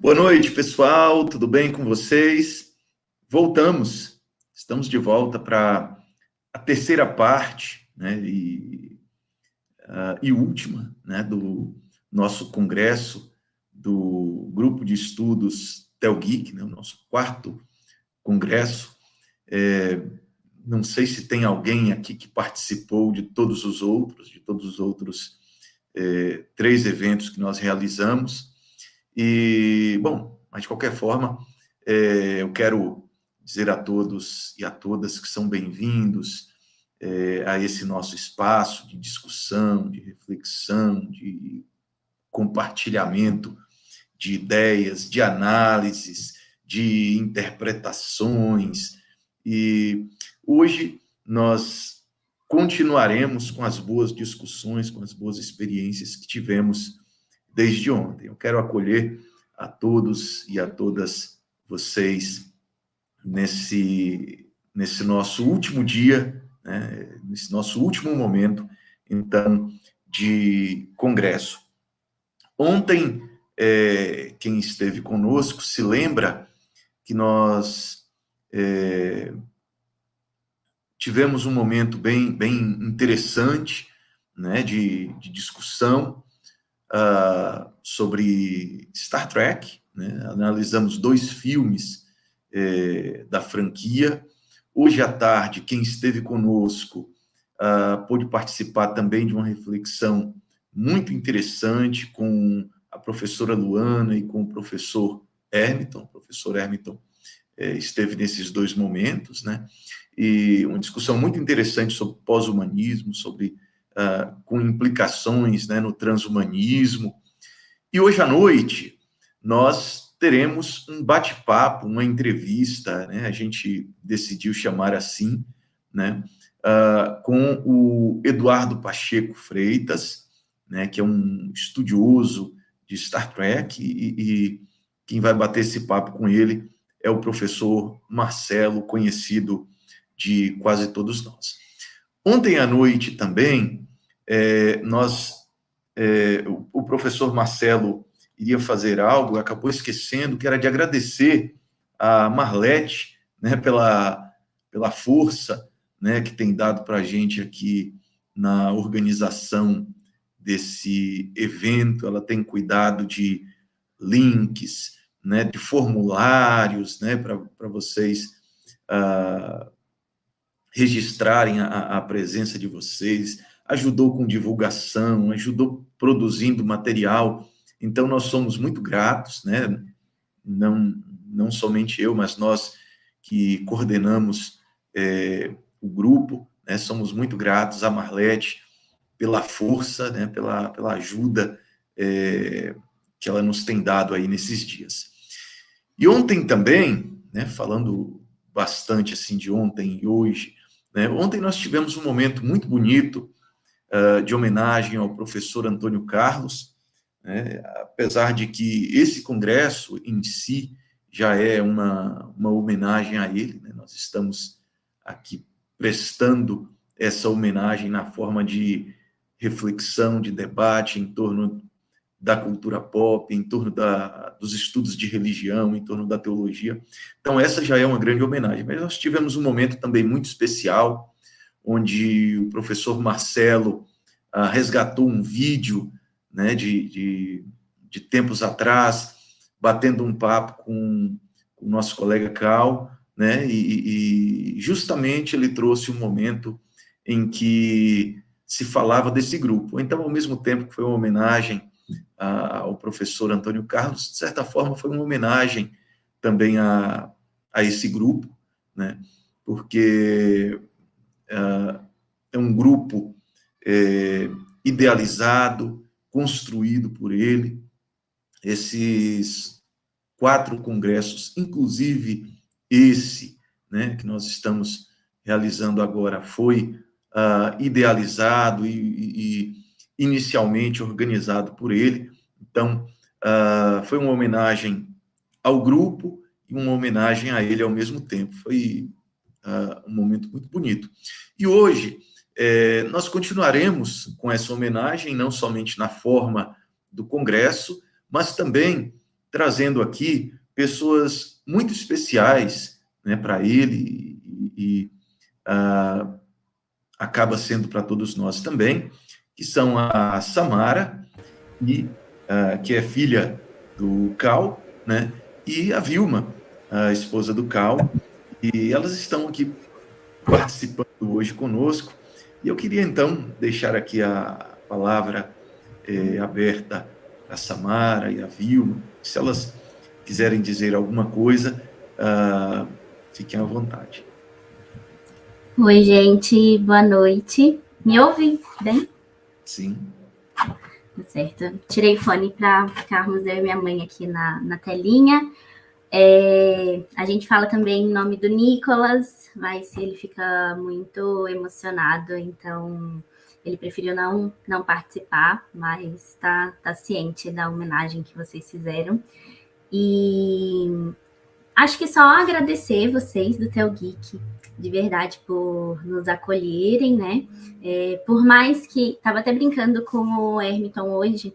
Boa noite, pessoal. Tudo bem com vocês? Voltamos. Estamos de volta para a terceira parte, né, e última, né, do nosso congresso do Grupo de Estudos Telgeek, né, o nosso quarto congresso. Não sei se tem alguém aqui que participou de todos os outros três eventos que nós realizamos. E, bom, mas de qualquer forma, eu quero dizer a todos e a todas que são bem-vindos a esse nosso espaço de discussão, de reflexão, de compartilhamento de ideias, de análises, de interpretações. E hoje nós continuaremos com as boas discussões, com as boas experiências que tivemos desde ontem. Eu quero acolher a todos e a todas vocês nesse nosso último dia, né, nesse nosso último momento, então, de congresso. Ontem, quem esteve conosco se lembra que nós tivemos um momento bem interessante, né, de discussão sobre Star Trek, né? Analisamos 2 filmes da franquia. Hoje à tarde, quem esteve conosco pôde participar também de uma reflexão muito interessante com a professora Luana e com o professor Hermiton. O professor Hermiton esteve nesses 2 momentos, né? E uma discussão muito interessante sobre pós-humanismo, sobre com implicações, né, no transhumanismo. E hoje à noite nós teremos um bate-papo, uma entrevista, né, a gente decidiu chamar assim, né, com o Eduardo Pacheco Freitas, né, que é um estudioso de Star Trek, e quem vai bater esse papo com ele é o professor Marcelo, conhecido de quase todos nós. Ontem à noite também, o professor Marcelo iria fazer algo, acabou esquecendo, que era de agradecer a Marlete, né, pela força, né, que tem dado para a gente aqui na organização desse evento. Ela tem cuidado de links, né, de formulários, né, para vocês registrarem a presença de vocês, ajudou com divulgação, ajudou produzindo material. Então, nós somos muito gratos, né? Não somente eu, mas nós que coordenamos o grupo, né? Somos muito gratos a Marlete pela força, né? Pela ajuda que ela nos tem dado aí nesses dias. E ontem também, né? Falando bastante assim de ontem e hoje, né? Ontem nós tivemos um momento muito bonito de homenagem ao professor Antônio Carlos, né? Apesar de que esse congresso em si já é uma homenagem a ele, né? Nós estamos aqui prestando essa homenagem na forma de reflexão, de debate em torno da cultura pop, em torno dos estudos de religião, em torno da teologia. Então, essa já é uma grande homenagem. Mas nós tivemos um momento também muito especial, onde o professor Marcelo resgatou um vídeo, né, de tempos atrás, batendo um papo com o nosso colega Cal, né, e justamente ele trouxe um momento em que se falava desse grupo. Então, ao mesmo tempo que foi uma homenagem ao professor Antônio Carlos, de certa forma foi uma homenagem também a esse grupo, né, porque é um grupo idealizado, construído por ele. Esses 4 congressos, inclusive esse, né, que nós estamos realizando agora, foi idealizado e inicialmente organizado por ele. Então, foi uma homenagem ao grupo e uma homenagem a ele ao mesmo tempo. Foi um momento muito bonito. E hoje, nós continuaremos com essa homenagem, não somente na forma do congresso, mas também trazendo aqui pessoas muito especiais, né, para ele e acaba sendo para todos nós também, que são a Samara, que é filha do Cal, né, e a Vilma, a esposa do Cal, e elas estão aqui participando hoje conosco. E eu queria, então, deixar aqui a palavra aberta a Samara e a Vilma. Se elas quiserem dizer alguma coisa, fiquem à vontade. Oi, gente, boa noite. Me ouve bem? Sim. Tá certo. Tirei o fone para ficarmos eu e minha mãe aqui na telinha. A gente fala também em nome do Nicolas, mas ele fica muito emocionado, então ele preferiu não participar, mas está ciente da homenagem que vocês fizeram. E acho que só agradecer vocês do Theo Geek, de verdade, por nos acolherem, né? Por mais que... Estava até brincando com o Hermiton hoje,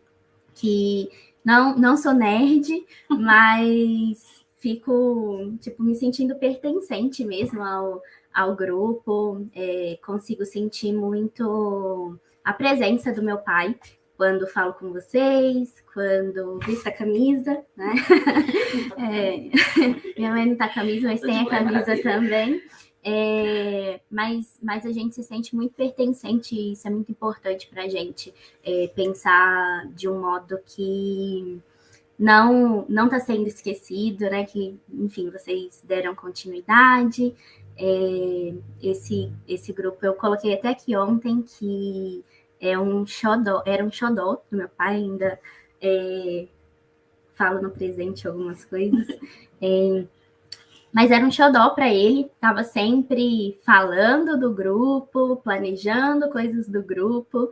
que não sou nerd, mas fico, tipo, me sentindo pertencente mesmo ao grupo. Consigo sentir muito a presença do meu pai quando falo com vocês, quando visto a camisa, né? Minha mãe não tá com a camisa, mas tem a camisa também. Mas a gente se sente muito pertencente e isso é muito importante para a gente, pensar de um modo que não está sendo esquecido, né? Que, enfim, vocês deram continuidade. Esse grupo, eu coloquei até aqui ontem, que era um xodó do meu pai, ainda falo no presente algumas coisas. Mas era um xodó para ele, estava sempre falando do grupo, planejando coisas do grupo,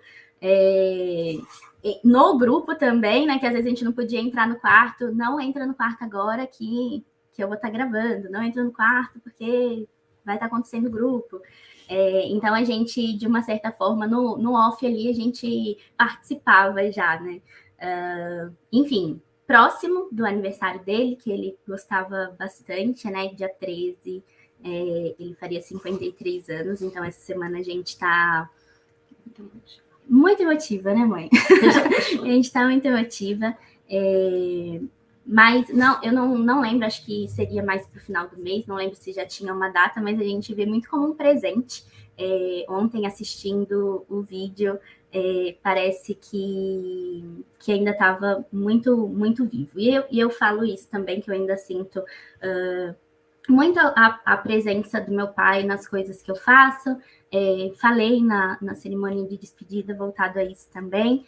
no grupo também, né, que às vezes a gente não podia entrar no quarto. Não entra no quarto agora que eu vou estar gravando, não entra no quarto porque vai estar acontecendo o grupo. Então a gente, de uma certa forma, no off ali, a gente participava já, né? Enfim, próximo do aniversário dele, que ele gostava bastante, né? Dia 13, ele faria 53 anos, então essa semana a gente está muito emotiva, né, mãe? A gente está muito emotiva. Mas eu não lembro, acho que seria mais para o final do mês, não lembro se já tinha uma data, mas a gente vê muito como um presente. Ontem, assistindo o vídeo, parece que ainda estava muito, muito vivo. E eu falo isso também, que eu ainda sinto muito a presença do meu pai nas coisas que eu faço. Falei na cerimônia de despedida voltado a isso também,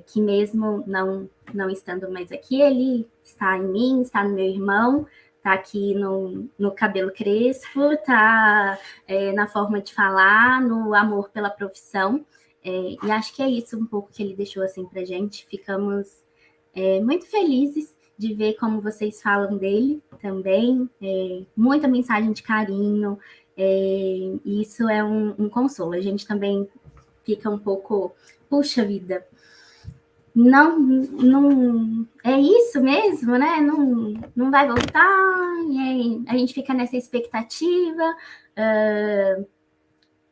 que mesmo não estando mais aqui, ele está em mim, está no meu irmão, está aqui no cabelo crespo, está na forma de falar, no amor pela profissão. E acho que é isso um pouco que ele deixou assim para a gente. Ficamos muito felizes de ver como vocês falam dele também, muita mensagem de carinho, e isso é um consolo. A gente também fica um pouco, puxa vida, não é isso mesmo, né? Não vai voltar, e aí a gente fica nessa expectativa,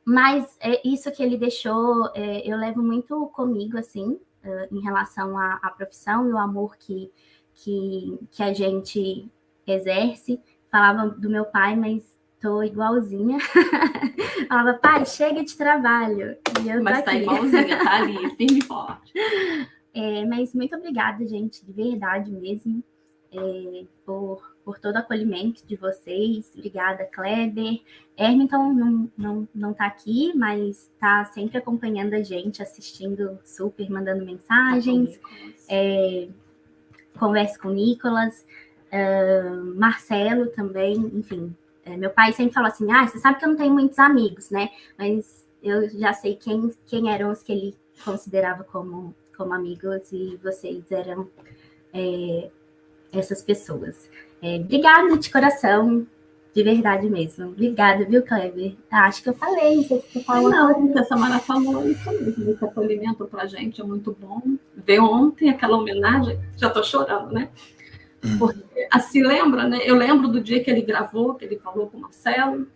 mas isso que ele deixou, eu levo muito comigo, assim, em relação à profissão e o amor que a gente exerce. Falava do meu pai, mas tô igualzinha. Falava, pai, chega de trabalho. Mas tá igualzinha, tá ali, firme e forte. Mas muito obrigada, gente, de verdade mesmo, por todo o acolhimento de vocês. Obrigada, Kleber. Hermiton não tá aqui, mas tá sempre acompanhando a gente, assistindo super, mandando mensagens. Conversa com o Nicolas. Marcelo também, enfim. Meu pai sempre falou assim, você sabe que eu não tenho muitos amigos, né? Mas eu já sei quem eram os que ele considerava como amigos, e vocês eram essas pessoas. Obrigada de coração, de verdade mesmo. Obrigada, viu, Kleber? Acho que eu falei, não sei se você falou. Não, a Samara falou isso mesmo. Esse acolhimento pra gente é muito bom. Ver ontem aquela homenagem, já tô chorando, né? Porque, assim, lembra, né? Eu lembro do dia que ele gravou, que ele falou com o Marcelo,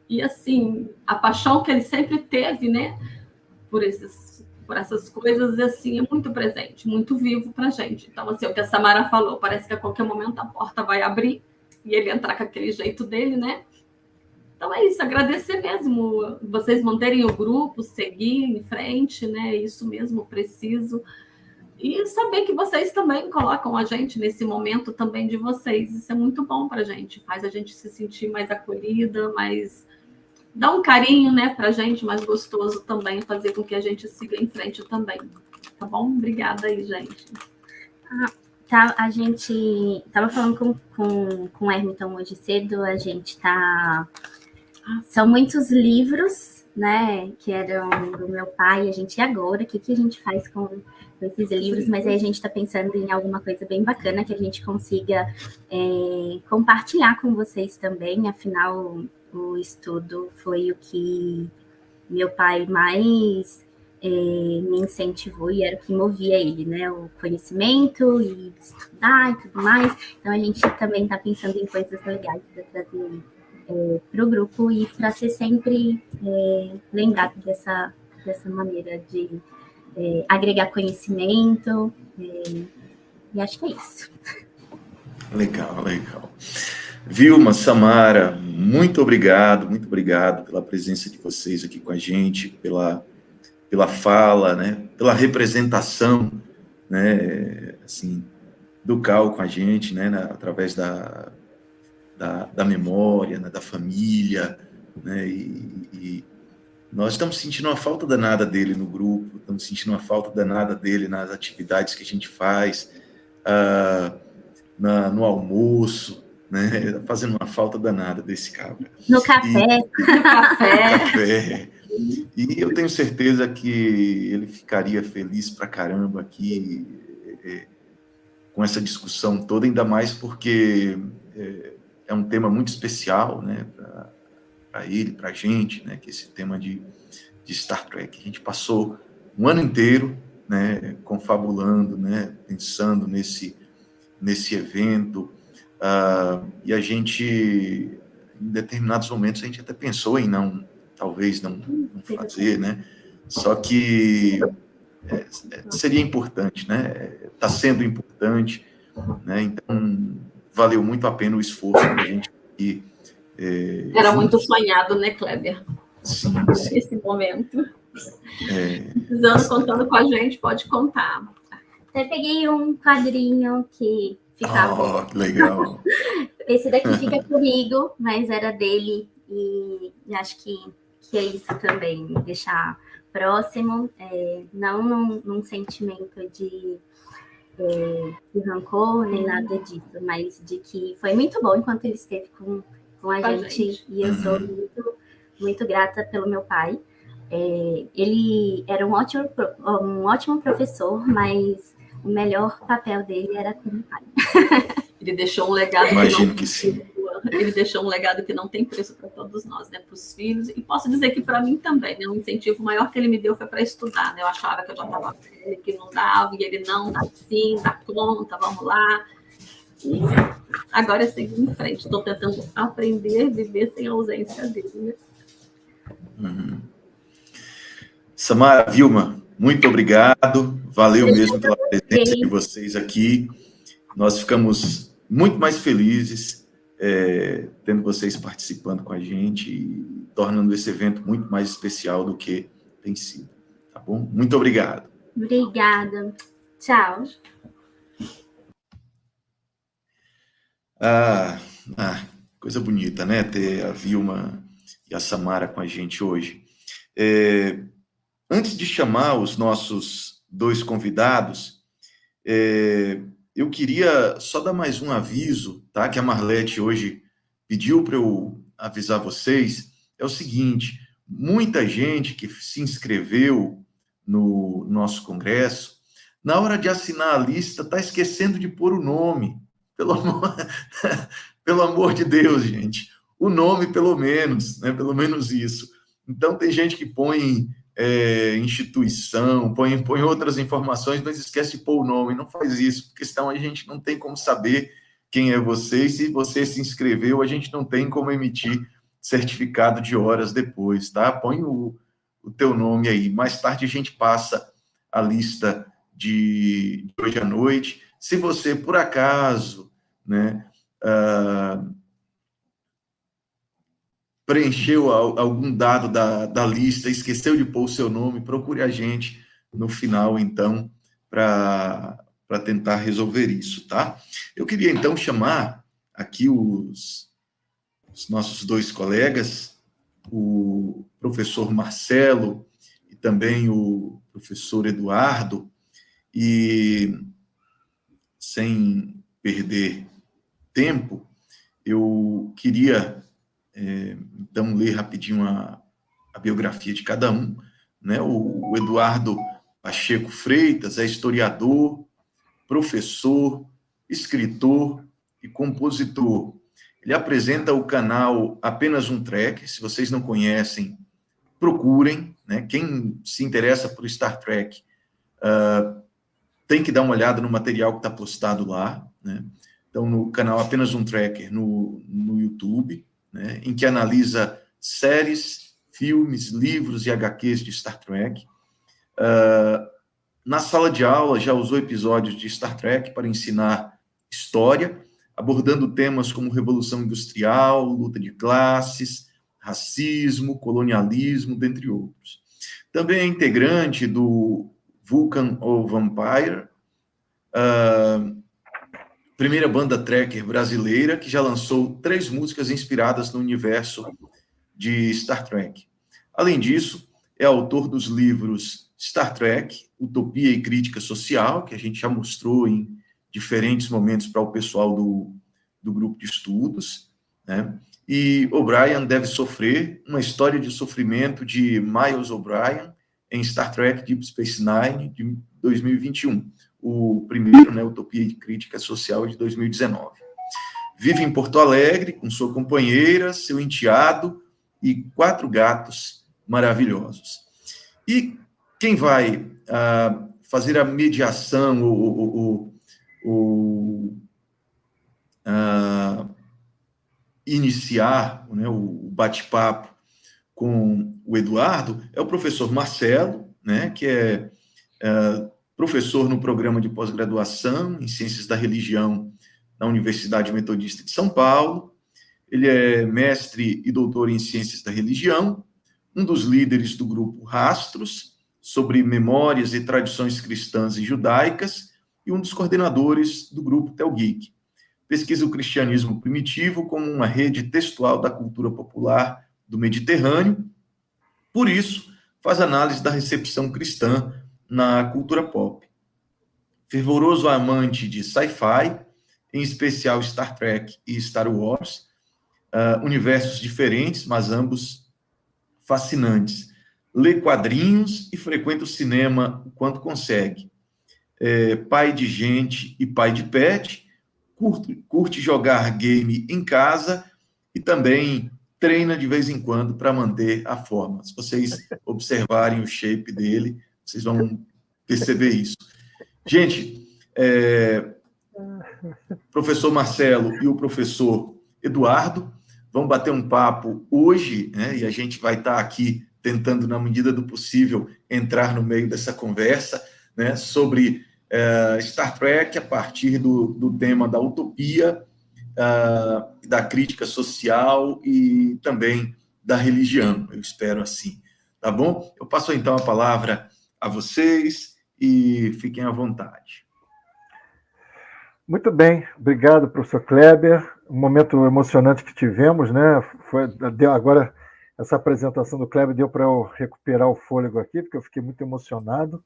e, assim, a paixão que ele sempre teve, né? Por essas coisas, assim, é muito presente, muito vivo pra gente. Então, assim, o que a Samara falou, parece que a qualquer momento a porta vai abrir e ele entrar com aquele jeito dele, né? Então é isso, agradecer mesmo vocês manterem o grupo, seguir em frente, né? Isso mesmo, preciso. E saber que vocês também colocam a gente nesse momento também de vocês. Isso é muito bom para a gente, faz a gente se sentir mais acolhida, mais dá um carinho, né, para a gente, mais gostoso também, fazer com que a gente siga em frente também. Tá bom? Obrigada aí, gente. Tá, a gente estava falando com o Hermiton hoje cedo, a gente tá... São muitos livros, né, que eram do meu pai, a gente, e agora, o que a gente faz com esses livros? Mas aí a gente está pensando em alguma coisa bem bacana que a gente consiga compartilhar com vocês também, afinal, o estudo foi o que meu pai mais me incentivou e era o que movia ele, né, o conhecimento e estudar e tudo mais. Então a gente também está pensando em coisas legais para trazer para o grupo e para ser sempre lembrado dessa maneira de agregar conhecimento, e acho que é isso. Legal, legal. Vilma, Samara, muito obrigado pela presença de vocês aqui com a gente, pela fala, né, pela representação, né, assim, do Cal com a gente, né, através da memória, né, da família, né, e nós estamos sentindo uma falta danada dele no grupo, estamos sentindo uma falta danada dele nas atividades que a gente faz, no almoço, né, fazendo uma falta danada desse cabra. No café. No café. Café. E eu tenho certeza que ele ficaria feliz pra caramba aqui com essa discussão toda, ainda mais porque é um tema muito especial, né, para ele, para a gente, né, que é esse tema de Star Trek. A gente passou um ano inteiro, né, confabulando, né, pensando nesse evento, e a gente, em determinados momentos, a gente até pensou em talvez não fazer, né, só que seria importante, né, está sendo importante, né, então valeu muito a pena o esforço que a gente aqui. Era muito sonhado, né, Kleber? Sim. Esse momento. Precisando, contando com a gente, pode contar. Até peguei um quadrinho que ficava... que legal. Esse daqui fica comigo, mas era dele, e acho que é isso também, deixar próximo, não num sentimento de rancor, nem nada disso, mas de que foi muito bom enquanto ele esteve com a gente, e eu sou muito, muito grata pelo meu pai. Ele era um ótimo professor, mas o melhor papel dele era como pai. Ele deixou um legado. Imagino que sim. Ele deixou um legado que não tem preço para todos nós, né? Para os filhos. E posso dizer que para mim também, né? O incentivo maior que ele me deu foi para estudar, né? Eu achava que eu já estava velha, que não dava, e ele não, dá sim, dá conta, vamos lá. E agora é seguir em frente. Estou tentando aprender a viver sem a ausência dele, né? Samara, Vilma, muito obrigado. Valeu mesmo pela presença de vocês aqui. Nós ficamos muito mais felizes tendo vocês participando com a gente e tornando esse evento muito mais especial do que tem sido. Tá bom? Muito obrigado. Obrigada. Tchau. Coisa bonita, né? Ter a Vilma e a Samara com a gente hoje. Antes de chamar os nossos dois convidados, eu queria só dar mais um aviso, tá? Que a Marlete hoje pediu para eu avisar vocês. É o seguinte: muita gente que se inscreveu no nosso congresso, na hora de assinar a lista, está esquecendo de pôr o nome. Pelo amor de Deus, gente. O nome, pelo menos, né? Pelo menos isso. Então, tem gente que põe instituição, põe outras informações, mas esquece de pôr o nome. Não faz isso, porque senão a gente não tem como saber quem é você, e se você se inscreveu, a gente não tem como emitir certificado de horas depois, tá? Põe o teu nome aí. Mais tarde a gente passa a lista de hoje à noite. Se você, por acaso, né, preencheu algum dado da lista, esqueceu de pôr o seu nome, procure a gente no final, então, para tentar resolver isso, tá? Eu queria, então, chamar aqui os nossos dois colegas, o professor Marcelo e também o professor Eduardo, e sem perder tempo, eu queria, então, ler rapidinho a biografia de cada um, né? O Eduardo Pacheco Freitas é historiador, professor, escritor e compositor. Ele apresenta o canal Apenas um Trek. Se vocês não conhecem, procurem, né? Quem se interessa por Star Trek tem que dar uma olhada no material que está postado lá, né? Então, no canal Apenas um Tracker no YouTube, né? Em que analisa séries, filmes, livros e HQs de Star Trek. Na sala de aula, já usou episódios de Star Trek para ensinar história, abordando temas como Revolução Industrial, luta de classes, racismo, colonialismo, dentre outros. Também é integrante do Vulcan ou Vampire, primeira banda tracker brasileira, que já lançou 3 músicas inspiradas no universo de Star Trek. Além disso, é autor dos livros Star Trek, Utopia e Crítica Social, que a gente já mostrou em diferentes momentos para o pessoal do grupo de estudos, né? E O'Brien Deve Sofrer, uma história de sofrimento de Miles O'Brien em Star Trek Deep Space Nine, de 2021. O primeiro, né, Utopia e Crítica Social, de 2019. Vive em Porto Alegre com sua companheira, seu enteado e 4 gatos maravilhosos. E quem vai fazer a mediação, iniciar, né, o bate-papo com o Eduardo é o professor Marcelo, né, que é professor no programa de pós-graduação em Ciências da Religião na Universidade Metodista de São Paulo. Ele é mestre e doutor em Ciências da Religião, um dos líderes do grupo Rastros, sobre memórias e tradições cristãs e judaicas, e um dos coordenadores do grupo Telgeek. Pesquisa o cristianismo primitivo como uma rede textual da cultura popular do Mediterrâneo. Por isso, faz análise da recepção cristã na cultura pop. Fervoroso amante de sci-fi, em especial Star Trek e Star Wars, universos diferentes, mas ambos fascinantes. Lê quadrinhos e frequenta o cinema o quanto consegue. Pai de gente e pai de pet, curte jogar game em casa e também treina de vez em quando para manter a forma. Se vocês observarem o shape dele, vocês vão perceber isso. Gente, professor Marcelo e o professor Eduardo vão bater um papo hoje, né, e a gente vai estar aqui tentando, na medida do possível, entrar no meio dessa conversa, né, sobre Star Trek a partir do tema da utopia, da crítica social e também da religião, eu espero assim. Tá bom? Eu passo então a palavra a vocês e fiquem à vontade. Muito bem, obrigado, professor Kleber. Um momento emocionante que tivemos, né? Agora, essa apresentação do Kleber deu para eu recuperar o fôlego aqui, porque eu fiquei muito emocionado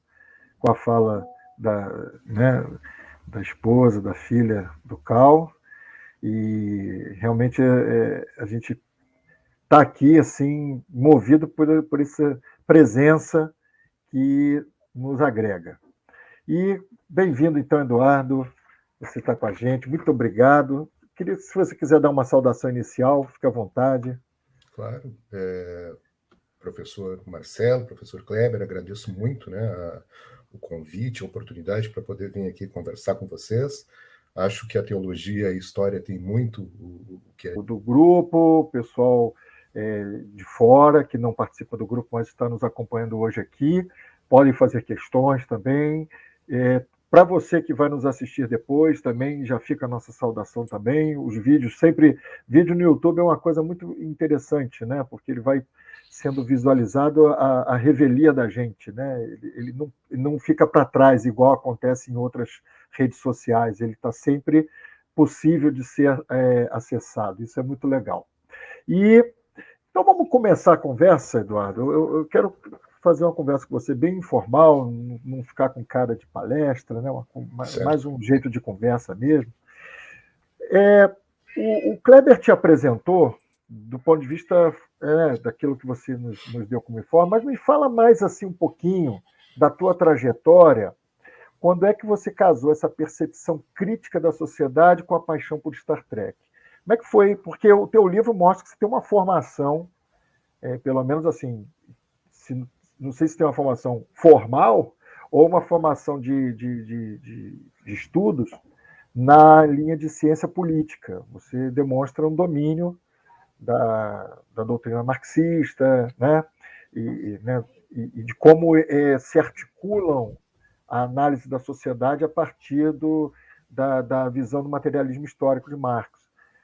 com a fala da esposa, da filha do Cal, e realmente a gente está aqui assim movido por essa presença que nos agrega. E bem-vindo, então, Eduardo. Você está com a gente, muito obrigado. Queria, se você quiser dar uma saudação inicial, fique à vontade. Claro. Professor Marcelo, professor Kleber, agradeço muito, né, o convite, a oportunidade para poder vir aqui conversar com vocês. Acho que a teologia e a história têm muito o que é. Do grupo, pessoal de fora, que não participa do grupo, mas está nos acompanhando hoje aqui, podem fazer questões também. Para você que vai nos assistir depois, também já fica a nossa saudação também. Os vídeos, sempre... Vídeo no YouTube é uma coisa muito interessante, né? Porque ele vai sendo visualizado a revelia da gente, né? Ele não fica para trás, igual acontece em outras redes sociais. Ele está sempre possível de ser acessado. Isso é muito legal. Então vamos começar a conversa, Eduardo. Eu quero fazer uma conversa com você bem informal, não ficar com cara de palestra, né? Mais um jeito de conversa mesmo. O Kleber te apresentou do ponto de vista daquilo que você nos deu como informe, mas me fala mais assim um pouquinho da tua trajetória. Quando é que você casou essa percepção crítica da sociedade com a paixão por Star Trek? Como é que foi? Porque o teu livro mostra que você tem uma formação, pelo menos assim, não sei se tem uma formação formal ou uma formação de estudos na linha de ciência política. Você demonstra um domínio da doutrina marxista, né? E de como se articulam a análise da sociedade a partir da visão do materialismo histórico de Marx.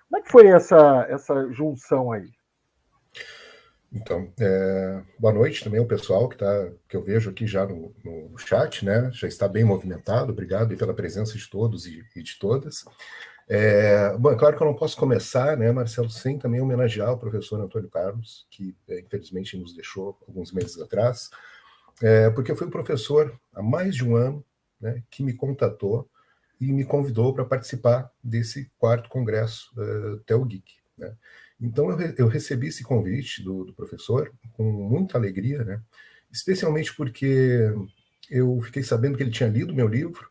Como é que foi essa junção aí? Então, boa noite também ao pessoal que eu vejo aqui já no chat, né? Já está bem movimentado. Obrigado pela presença de todos e de todas. Bom, é claro que eu não posso começar, né, Marcelo, sem também homenagear o professor Antônio Carlos, que infelizmente nos deixou alguns meses atrás, porque foi o professor, há mais de um ano, né, que me contatou e me convidou para participar desse 4º Congresso TELGeek, né? Então eu recebi esse convite do professor com muita alegria, né? Especialmente porque eu fiquei sabendo que ele tinha lido meu livro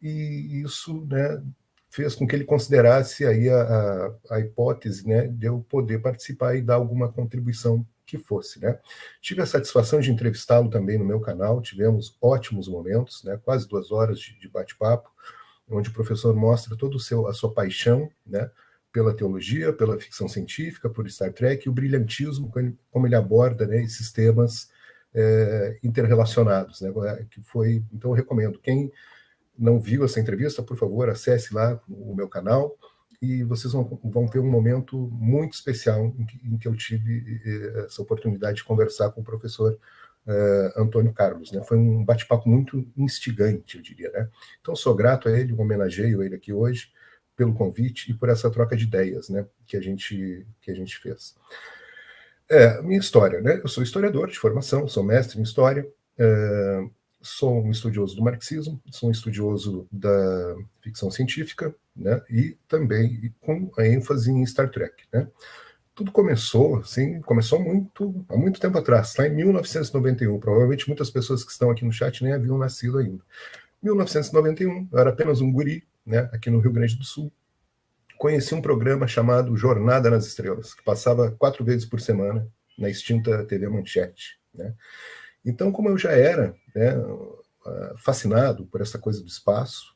e isso, né, fez com que ele considerasse aí a hipótese, né, de eu poder participar e dar alguma contribuição que fosse, né? Tive a satisfação de entrevistá-lo também no meu canal, tivemos ótimos momentos, né, quase 2 horas de bate-papo, onde o professor mostra toda a sua paixão, né, pela teologia, pela ficção científica, por Star Trek, e o brilhantismo, como ele aborda, né, esses temas interrelacionados, né, que foi, então eu recomendo, quem não viu essa entrevista, por favor, acesse lá o meu canal e vocês vão ter um momento muito especial em que eu tive essa oportunidade de conversar com o professor Antônio Carlos, né? Foi um bate-papo muito instigante, eu diria, né? Então, sou grato a ele, homenageio ele aqui hoje pelo convite e por essa troca de ideias, né, que a gente fez. Minha história, né? Eu sou historiador de formação, sou mestre em história, sou um estudioso do marxismo, sou um estudioso da ficção científica, né, e também com a ênfase em Star Trek, né? Tudo começou, assim, há muito tempo atrás, lá em 1991. Provavelmente muitas pessoas que estão aqui no chat nem haviam nascido ainda. 1991, eu era apenas um guri, né, aqui no Rio Grande do Sul. Conheci um programa chamado Jornada nas Estrelas, que passava 4 vezes por semana na extinta TV Manchete, né? Então, como eu já era, né, fascinado por essa coisa do espaço,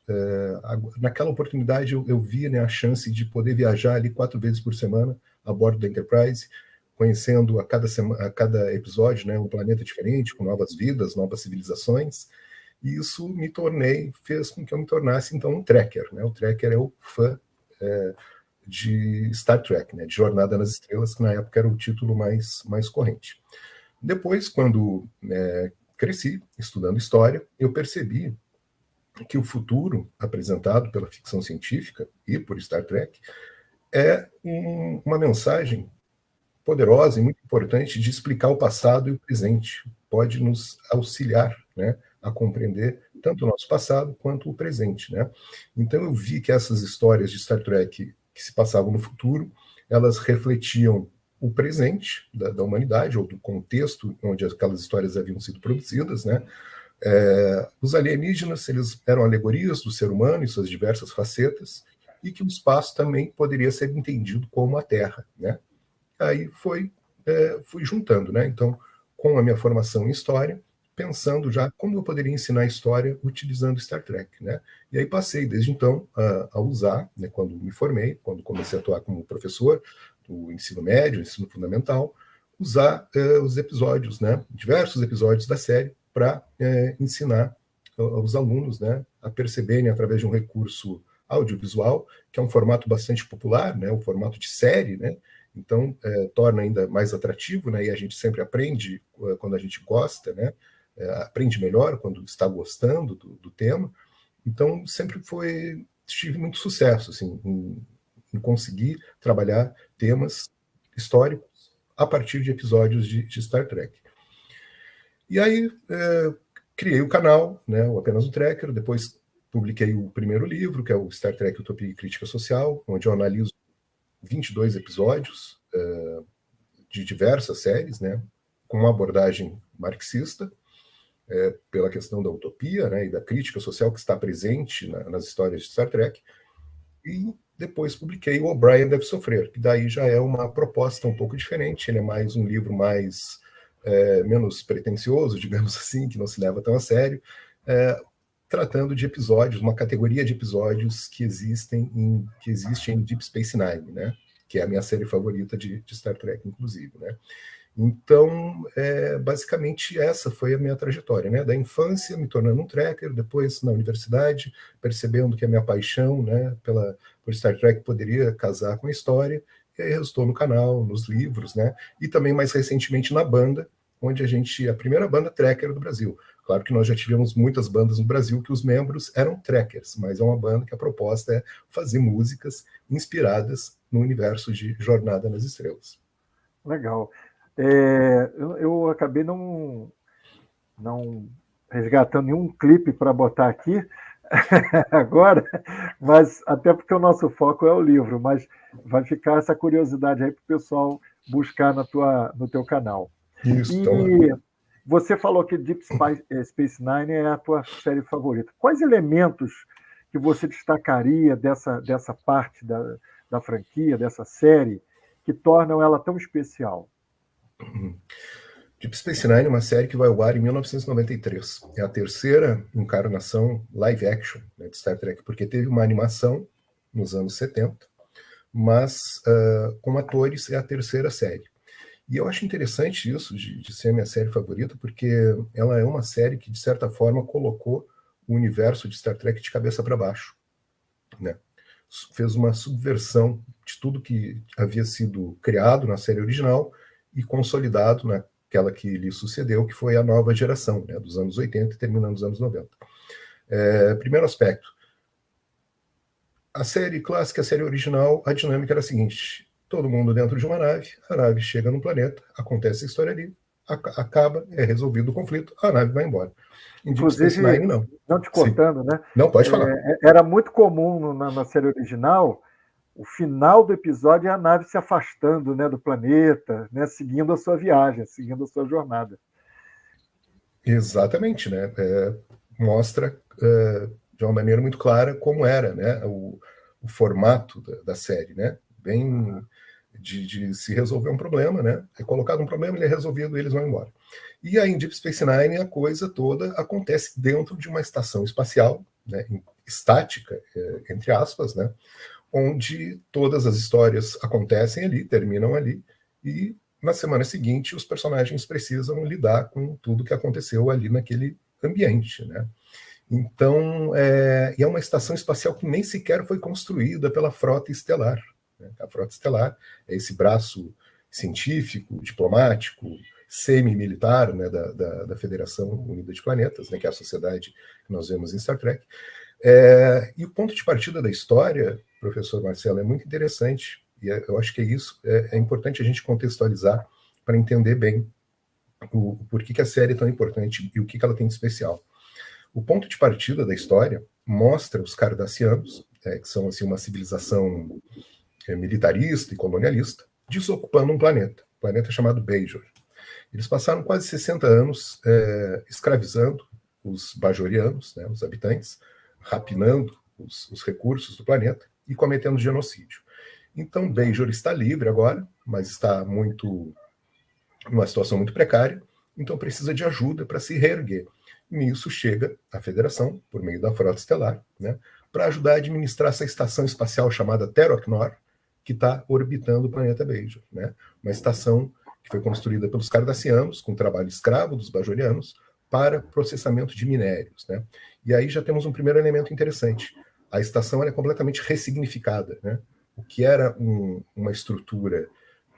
naquela oportunidade eu via, né, a chance de poder viajar ali 4 vezes por semana a bordo da Enterprise, conhecendo a cada episódio, né, um planeta diferente, com novas vidas, novas civilizações, e isso fez com que eu me tornasse, então, um trekker, né? O trekker é o fã de Star Trek, né, de Jornada nas Estrelas, que na época era o título mais corrente. Depois, quando cresci estudando história, eu percebi que o futuro apresentado pela ficção científica e por Star Trek é uma mensagem poderosa e muito importante de explicar o passado e o presente. Pode nos auxiliar, né, a compreender tanto o nosso passado quanto o presente, né? Então eu vi que essas histórias de Star Trek que se passavam no futuro, elas refletiam o presente da humanidade, ou do contexto onde aquelas histórias haviam sido produzidas, né? Os alienígenas, eles eram alegorias do ser humano e suas diversas facetas, e que o espaço também poderia ser entendido como a Terra, né? Aí fui juntando, né? Então, com a minha formação em história, pensando já como eu poderia ensinar história utilizando Star Trek, né? E aí passei, desde então, a usar, né, quando me formei, quando comecei a atuar como professor do ensino médio, ensino fundamental, usar os episódios, né, diversos episódios da série para ensinar aos alunos, né, a perceberem através de um recurso audiovisual, que é um formato bastante popular, né, o formato de série, né, então torna ainda mais atrativo, né, e a gente sempre aprende quando a gente gosta, né, aprende melhor quando está gostando do tema. Então sempre tive muito sucesso assim, em conseguir trabalhar temas históricos a partir de episódios de Star Trek. E aí criei o canal, né, o Apenas um Trekker, depois publiquei o primeiro livro, que é o Star Trek Utopia e Crítica Social, onde eu analiso 22 episódios de diversas séries, né, com uma abordagem marxista, pela questão da utopia, né, e da crítica social que está presente nas histórias de Star Trek. E depois publiquei o O'Brien Deve Sofrer, que daí já é uma proposta um pouco diferente, ele é mais um livro mais menos pretensioso, digamos assim, que não se leva tão a sério, tratando de episódios, uma categoria de episódios que existe em Deep Space Nine, né? Que é a minha série favorita de Star Trek, inclusive, né? Então, basicamente, essa foi a minha trajetória, né? Da infância, me tornando um trekker, depois na universidade, percebendo que a minha paixão, né, por Star Trek poderia casar com a história, e aí resultou no canal, nos livros, né? E também, mais recentemente, na banda, onde a primeira banda trekker do Brasil. Claro que nós já tivemos muitas bandas no Brasil que os membros eram trekkers, mas é uma banda que a proposta é fazer músicas inspiradas no universo de Jornada nas Estrelas. Legal. Eu acabei não resgatando nenhum clipe para botar aqui agora, mas até porque o nosso foco é o livro, mas vai ficar essa curiosidade aí para o pessoal buscar no teu canal. Isso, e então... Você falou que Deep Space Nine é a tua série favorita. Quais elementos que você destacaria dessa parte da franquia, dessa série, que tornam ela tão especial? Deep Space Nine é uma série que vai ao ar em 1993. É a terceira encarnação live action, né, de Star Trek, porque teve uma animação nos anos 70, mas com atores é a terceira série. E eu acho interessante isso de ser a minha série favorita, porque ela é uma série que, de certa forma, colocou o universo de Star Trek de cabeça para baixo, né? Fez uma subversão de tudo que havia sido criado na série original e consolidado naquela que lhe sucedeu, que foi a nova geração, né, dos anos 80 e terminando nos anos 90. Primeiro aspecto. A série clássica, a série original, a dinâmica era a seguinte: todo mundo dentro de uma nave, a nave chega num planeta, acontece a história ali, acaba, é resolvido o conflito, a nave vai embora. Em Deep Space Nine, não. Não te cortando, Sim. Né? Não, pode falar. Era muito comum na série original, o final do episódio é a nave se afastando, né, do planeta, né, seguindo a sua viagem, seguindo a sua jornada. Exatamente, né? Mostra de uma maneira muito clara como era, né, o formato da série, né? Bem de se resolver um problema, né? É colocado um problema, ele é resolvido e eles vão embora. E aí em Deep Space Nine a coisa toda acontece dentro de uma estação espacial, né, estática, entre aspas, né, onde todas as histórias acontecem ali, terminam ali, e na semana seguinte os personagens precisam lidar com tudo que aconteceu ali naquele ambiente, né? Então, e é uma estação espacial que nem sequer foi construída pela Frota Estelar. A Frota Estelar é esse braço científico, diplomático, semi-militar, né, da Federação Unida de Planetas, né, que é a sociedade que nós vemos em Star Trek. E o ponto de partida da história, professor Marcelo, é muito interessante, e eu acho que isso é importante a gente contextualizar para entender bem o porquê que a série é tão importante e o que ela tem de especial. O ponto de partida da história mostra os cardassianos, que são assim, uma civilização militarista e colonialista, desocupando um planeta chamado Bajor. Eles passaram quase 60 anos escravizando os bajorianos, né, os habitantes, rapinando os recursos do planeta e cometendo genocídio. Então, Bajor está livre agora, mas está numa situação muito precária, então precisa de ajuda para se reerguer. Nisso chega a Federação, por meio da Frota Estelar, né, para ajudar a administrar essa estação espacial chamada Terok-Nor, que está orbitando o planeta Bajor, né? Uma estação que foi construída pelos cardassianos, com trabalho escravo dos bajorianos, para processamento de minérios, né? E aí já temos um primeiro elemento interessante. A estação é completamente ressignificada, né? O que era uma estrutura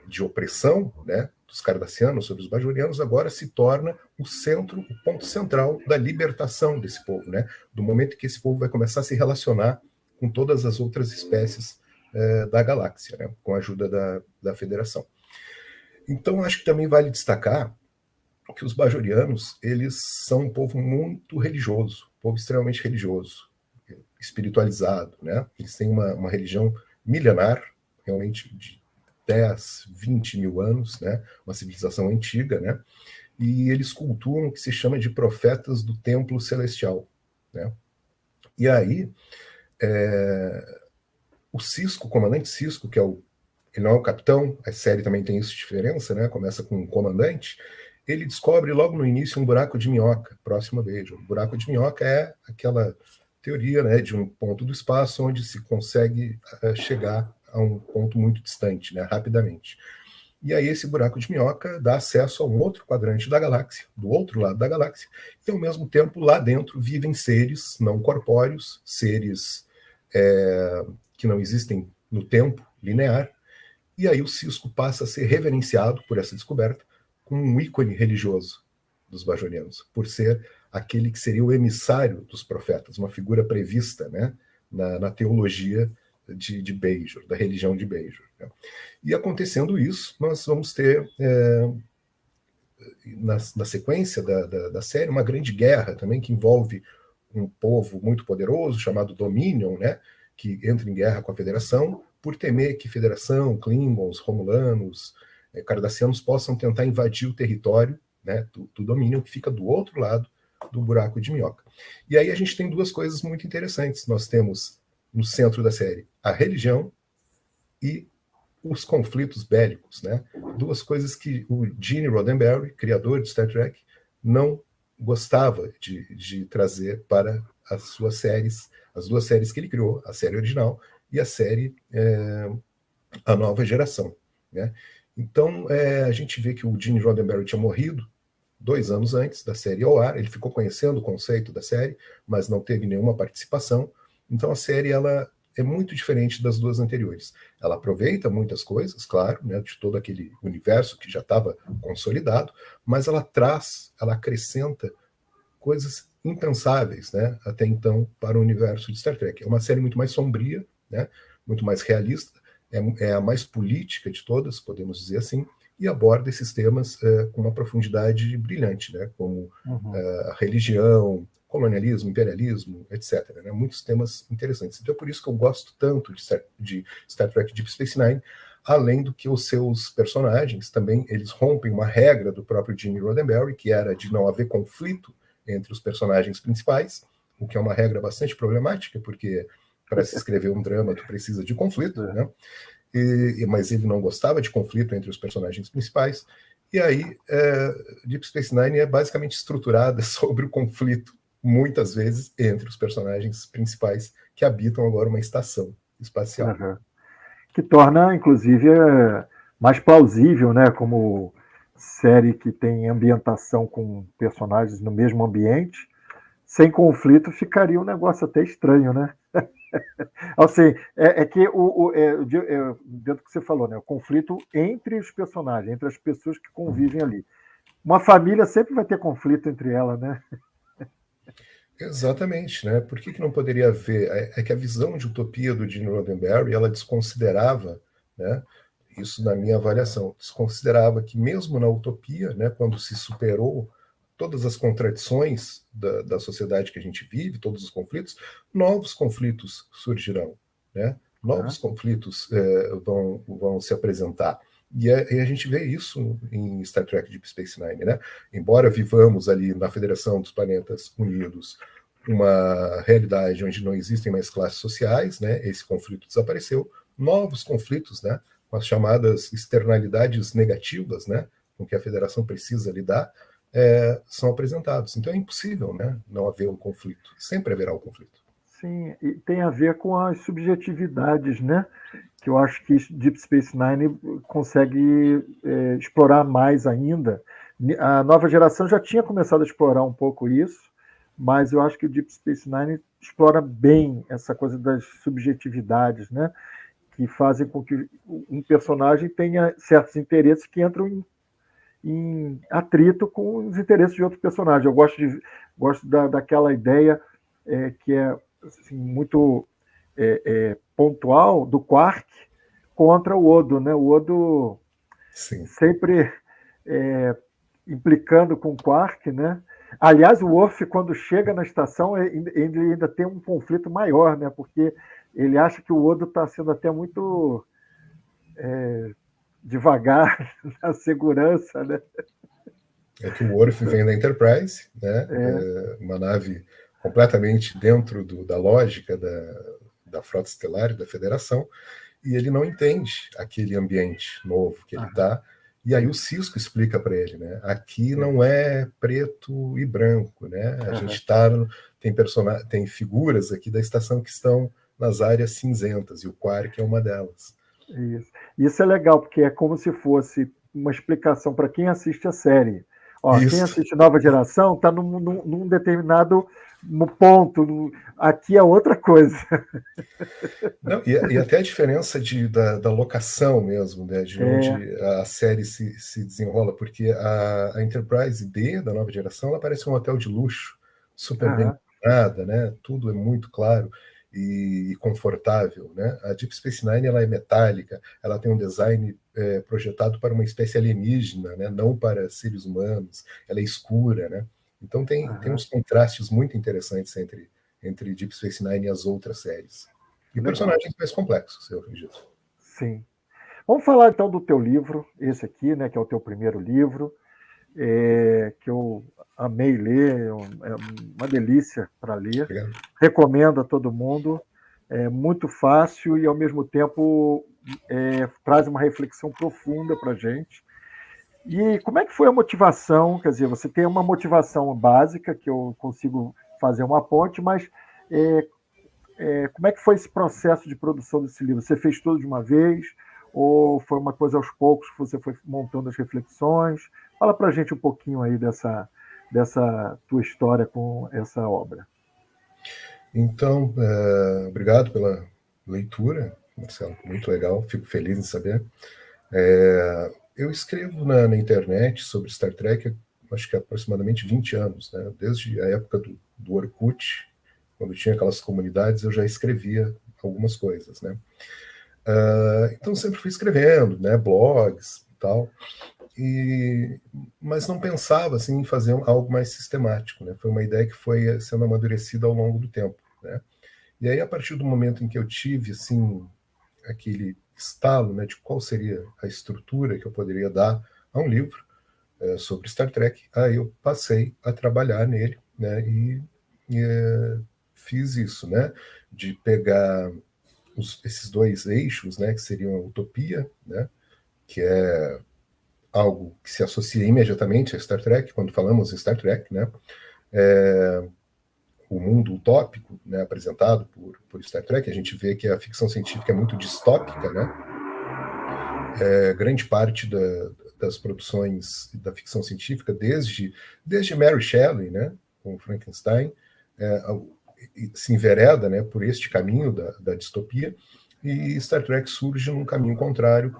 de opressão, né, dos cardassianos sobre os bajorianos, agora se torna o centro, o ponto central da libertação desse povo, né? Do momento que esse povo vai começar a se relacionar com todas as outras espécies da galáxia, né, com a ajuda da Federação. Então, acho que também vale destacar que os bajorianos, eles são um povo muito religioso, um povo extremamente religioso, espiritualizado, né? Eles têm uma religião milenar, realmente de 10, 20 mil anos, né? Uma civilização antiga, né? E eles cultuam o que se chama de profetas do templo celestial, né? E aí, o Sisko, o comandante Sisko, que ele não é o capitão, a série também tem isso de diferença, né? Começa com um comandante, ele descobre logo no início um buraco de minhoca próximo a Bajor. O buraco de minhoca é aquela teoria, né, de um ponto do espaço onde se consegue chegar a um ponto muito distante, né, rapidamente. E aí esse buraco de minhoca dá acesso a um outro quadrante da galáxia, do outro lado da galáxia, e ao mesmo tempo lá dentro vivem seres não corpóreos, seres que não existem no tempo linear, e aí o Sisko passa a ser reverenciado por essa descoberta como um ícone religioso dos bajorianos, por ser aquele que seria o emissário dos profetas, uma figura prevista, né, na teologia de Bajor, da religião de Bajor, né? E acontecendo isso, nós vamos ter, na sequência da série, uma grande guerra também que envolve um povo muito poderoso chamado Dominion, né, que entra em guerra com a Federação por temer que Federação, Klingons, Romulanos, cardassianos possam tentar invadir o território, né, do Dominion, que fica do outro lado do buraco de minhoca. E aí a gente tem duas coisas muito interessantes. Nós temos no centro da série a religião e os conflitos bélicos, né? Duas coisas que o Gene Roddenberry, criador de Star Trek, não gostava de trazer para as suas séries, as duas séries que ele criou, a série original e a série A Nova Geração, né? Então, a gente vê que o Gene Roddenberry tinha morrido 2 anos antes da série ao ar. Ele ficou conhecendo o conceito da série, mas não teve nenhuma participação. Então, a série ela é muito diferente das duas anteriores. Ela aproveita muitas coisas, claro, né, de todo aquele universo que já estava consolidado, mas ela acrescenta coisas impensáveis, né, até então, para o universo de Star Trek. É uma série muito mais sombria, né, muito mais realista, é a mais política de todas, podemos dizer assim, e aborda esses temas com uma profundidade brilhante, né, como a religião, colonialismo, imperialismo, etc., né, muitos temas interessantes. Então é por isso que eu gosto tanto de Star Trek Deep Space Nine, além do que os seus personagens também, eles rompem uma regra do próprio Gene Roddenberry, que era de não haver conflito entre os personagens principais, o que é uma regra bastante problemática, porque para se escrever um drama tu precisa de conflito, né? Mas ele não gostava de conflito entre os personagens principais, e aí Deep Space Nine é basicamente estruturada sobre o conflito, muitas vezes, entre os personagens principais que habitam agora uma estação espacial. Uhum. Que torna, inclusive, mais plausível, né, como série que tem ambientação com personagens no mesmo ambiente, sem conflito ficaria um negócio até estranho, né? Assim, que dentro do que você falou, né, o conflito entre os personagens, entre as pessoas que convivem ali. Uma família sempre vai ter conflito entre elas, né? Exatamente, né? Por que não poderia haver? É que a visão de utopia do Gene Roddenberry, ela desconsiderava, né, isso na minha avaliação, desconsiderava que mesmo na utopia, né, quando se superou todas as contradições da sociedade que a gente vive, todos os conflitos, novos conflitos surgirão, né? Novos conflitos vão se apresentar. E a gente vê isso em Star Trek Deep Space Nine, né? Embora vivamos ali na Federação dos Planetas Unidos uma realidade onde não existem mais classes sociais, né? Esse conflito desapareceu. Novos conflitos, né? Com as chamadas externalidades negativas, né? Com que a Federação precisa lidar, são apresentados. Então é impossível, né, não haver um conflito. Sempre haverá um conflito. Sim, e tem a ver com as subjetividades, né? Que eu acho que Deep Space Nine consegue explorar mais ainda. A nova geração já tinha começado a explorar um pouco isso, mas eu acho que o Deep Space Nine explora bem essa coisa das subjetividades, né? Que fazem com que um personagem tenha certos interesses que entram em atrito com os interesses de outro personagem. Eu gosto daquela ideia que é assim, muito pontual do Quark contra o Odo, né? O Odo Sim. sempre implicando com o Quark, né? Aliás, o Worf, quando chega na estação, ele ainda tem um conflito maior, né? Porque ele acha que o Odo está sendo até muito devagar na segurança, né? É que o Worf vem da Enterprise, né? Uma nave completamente dentro da lógica da frota estelar e da Federação, e ele não entende aquele ambiente novo que ele está. E aí o Cisco explica para ele, né? Aqui não é preto e branco, né? A gente está tem figuras aqui da estação que estão nas áreas cinzentas, e o Quark é uma delas. Isso é legal, porque é como se fosse uma explicação para quem assiste a série. Quem assiste Nova Geração está num determinado ponto, aqui é outra coisa. Não, e até a diferença da locação mesmo, né, de onde a série se desenrola, porque a Enterprise D da Nova Geração ela parece um hotel de luxo, super bem iluminada, né, tudo é muito claro e confortável, né? A Deep Space Nine ela é metálica, ela tem um design projetado para uma espécie alienígena, né? Não para seres humanos, ela é escura, né? Então tem uns contrastes muito interessantes entre Deep Space Nine e as outras séries. E personagens mais complexos, eu acredito. Sim. Vamos falar então do teu livro, esse aqui, né, que é o teu primeiro livro, que eu amei ler, é uma delícia para ler. Obrigado. Recomendo a todo mundo. É muito fácil e, ao mesmo tempo, traz uma reflexão profunda para a gente. E como é que foi a motivação? Quer dizer, você tem uma motivação básica, que eu consigo fazer uma ponte, mas como é que foi esse processo de produção desse livro? Você fez tudo de uma vez? Ou foi uma coisa aos poucos que você foi montando as reflexões? Fala para a gente um pouquinho aí dessa tua história com essa obra. Então, obrigado pela leitura, Marcelo, muito legal, fico feliz em saber. Eu escrevo na internet sobre Star Trek, acho que há aproximadamente 20 anos, né? Desde a época do Orkut, quando tinha aquelas comunidades, eu já escrevia algumas coisas, né? Então sempre fui escrevendo, né? Blogs e tal, mas não pensava assim, em fazer algo mais sistemático, né? Foi uma ideia que foi sendo amadurecida ao longo do tempo, né? E aí, a partir do momento em que eu tive assim, aquele estalo, né, de qual seria a estrutura que eu poderia dar a um livro sobre Star Trek, aí eu passei a trabalhar nele, né, e fiz isso, né, de pegar esses dois eixos, né, que seriam a utopia, né, que é algo que se associa imediatamente a Star Trek, quando falamos em Star Trek, né, o mundo utópico, né, apresentado por Star Trek. A gente vê que a ficção científica é muito distópica, né? Grande parte das produções da ficção científica, desde Mary Shelley, né, com Frankenstein, se envereda, né, por este caminho da distopia, e Star Trek surge num caminho contrário,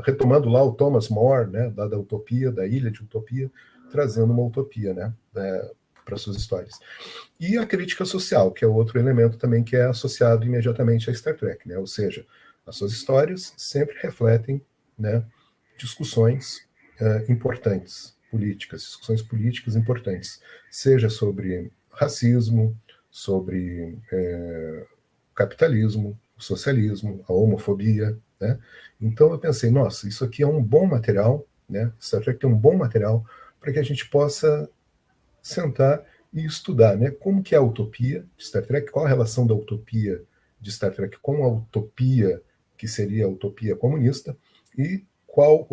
retomando lá o Thomas More, né, da utopia, da ilha de utopia, trazendo uma utopia, né, para suas histórias. E a crítica social, que é outro elemento também que é associado imediatamente a Star Trek, né? Ou seja, as suas histórias sempre refletem, né, discussões importantes, discussões políticas importantes, seja sobre racismo, sobre capitalismo, o socialismo, a homofobia, né? Então eu pensei, nossa, isso aqui é um bom material, né? Star Trek tem um bom material para que a gente possa sentar e estudar, né, como que é a utopia de Star Trek, qual a relação da utopia de Star Trek com a utopia que seria a utopia comunista, e qual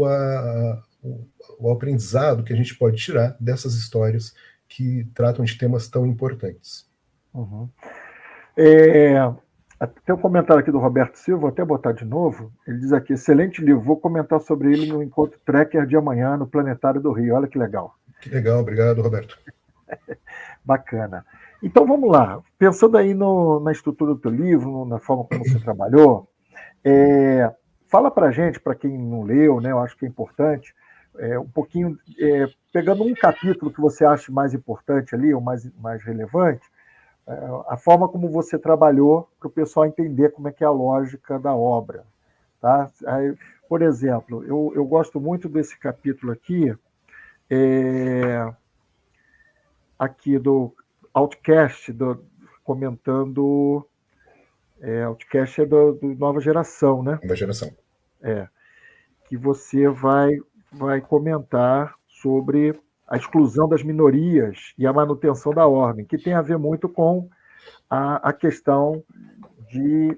o aprendizado que a gente pode tirar dessas histórias que tratam de temas tão importantes. Uhum. Tem um comentário aqui do Roberto Silva, vou até botar de novo. Ele diz aqui: excelente livro, vou comentar sobre ele no Encontro Trekker de amanhã no Planetário do Rio. Olha que legal. Que legal, obrigado, Roberto. Bacana. Então vamos lá. Pensando aí na estrutura do teu livro, na forma como você trabalhou, fala para a gente, para quem não leu, né, eu acho que é importante, um pouquinho, pegando um capítulo que você acha mais importante ali, ou mais relevante, a forma como você trabalhou para o pessoal entender como é que é a lógica da obra. Tá? Aí, por exemplo, eu gosto muito desse capítulo aqui, aqui do Outcast, comentando... Outcast é do Nova Geração, né? Nova Geração. Que você vai comentar sobre a exclusão das minorias e a manutenção da ordem, que tem a ver muito com a questão de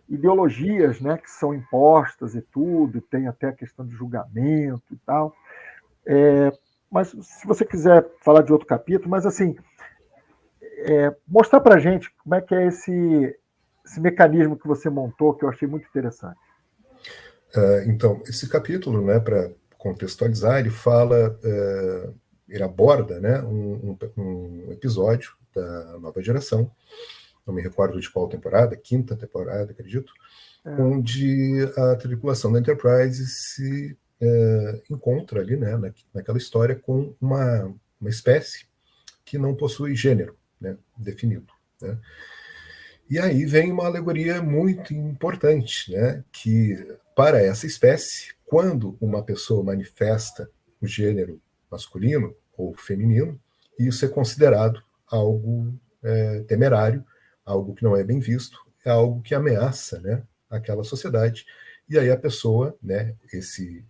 ideologias, né, que são impostas e tudo, tem até a questão de julgamento e tal. Mas se você quiser falar de outro capítulo, mas assim, mostrar para a gente como é que é esse mecanismo que você montou, que eu achei muito interessante. Então, esse capítulo, né, para contextualizar, ele aborda, né, um episódio da Nova Geração, não me recordo de qual temporada, 5ª temporada, acredito, onde a tripulação da Enterprise se encontra ali, né, naquela história com uma espécie que não possui gênero, né, definido, né? E aí vem uma alegoria muito importante, né, que para essa espécie, quando uma pessoa manifesta o gênero masculino ou feminino, isso é considerado algo temerário, algo que não é bem visto, é algo que ameaça, né, aquela sociedade. E aí a pessoa, né, esse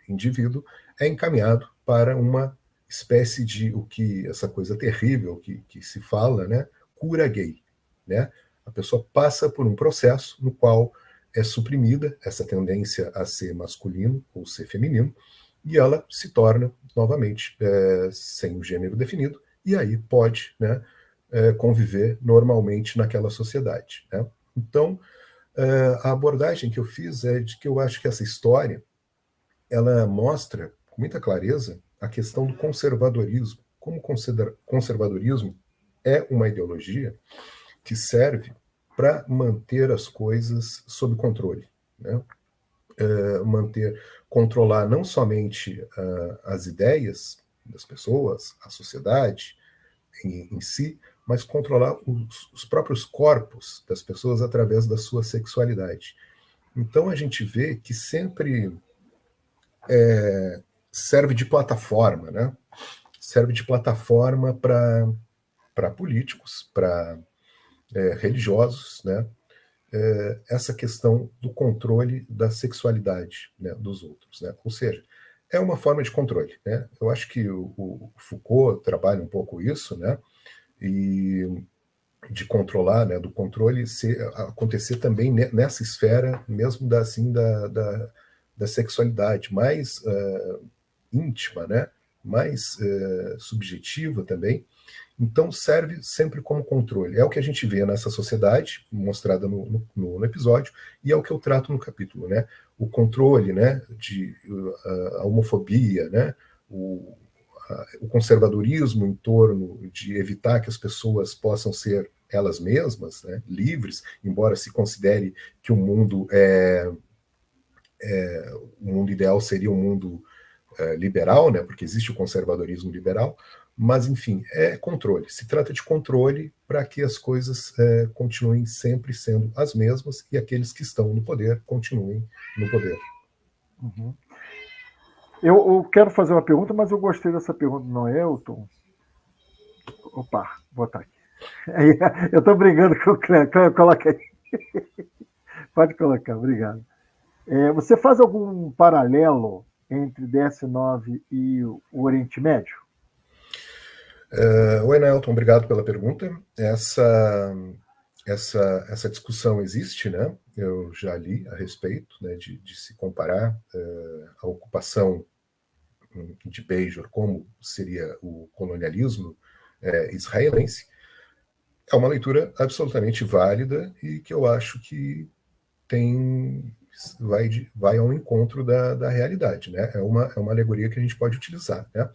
indivíduo, é encaminhado para uma espécie de essa coisa terrível que se fala, né, cura gay, né? A pessoa passa por um processo no qual é suprimida essa tendência a ser masculino ou ser feminino, e ela se torna novamente sem um gênero definido, e aí pode, né, conviver normalmente naquela sociedade, né? Então, a abordagem que eu fiz é de que eu acho que essa história ela mostra com muita clareza a questão do conservadorismo, como conservadorismo é uma ideologia que serve para manter as coisas sob controle, né? Controlar não somente as ideias das pessoas, a sociedade em si, mas controlar os próprios corpos das pessoas através da sua sexualidade. Então a gente vê que sempre serve de plataforma, né? Serve de plataforma para políticos, para religiosos, né? Essa questão do controle da sexualidade, né, dos outros, né? Ou seja, é uma forma de controle, né? Eu acho que o Foucault trabalha um pouco isso, né? E de controlar, né, do controle acontecer também nessa esfera mesmo da sexualidade mais íntima, né? Mais subjetiva também. Então, serve sempre como controle. É o que a gente vê nessa sociedade, mostrada no episódio, e é o que eu trato no capítulo, né? O controle, né, a homofobia, né? O conservadorismo em torno de evitar que as pessoas possam ser elas mesmas, né, livres, embora se considere que o mundo o mundo ideal seria um mundo liberal, né, porque existe o conservadorismo liberal, mas, enfim, é controle. Se trata de controle para que as coisas continuem sempre sendo as mesmas e aqueles que estão no poder continuem no poder. Uhum. Eu quero fazer uma pergunta, mas eu gostei dessa pergunta do Noelton. Opa, vou botar aqui. Eu estou brigando com o Cleber. Coloca aí. Pode colocar, obrigado. Você faz algum paralelo entre DS9 e o Oriente Médio? Oi, Nelton, obrigado pela pergunta. Essa discussão existe, né? Eu já li a respeito, né, de se comparar a ocupação de Bajor, como seria o colonialismo israelense, é uma leitura absolutamente válida e que eu acho que vai ao encontro da realidade, né? É uma alegoria que a gente pode utilizar, né?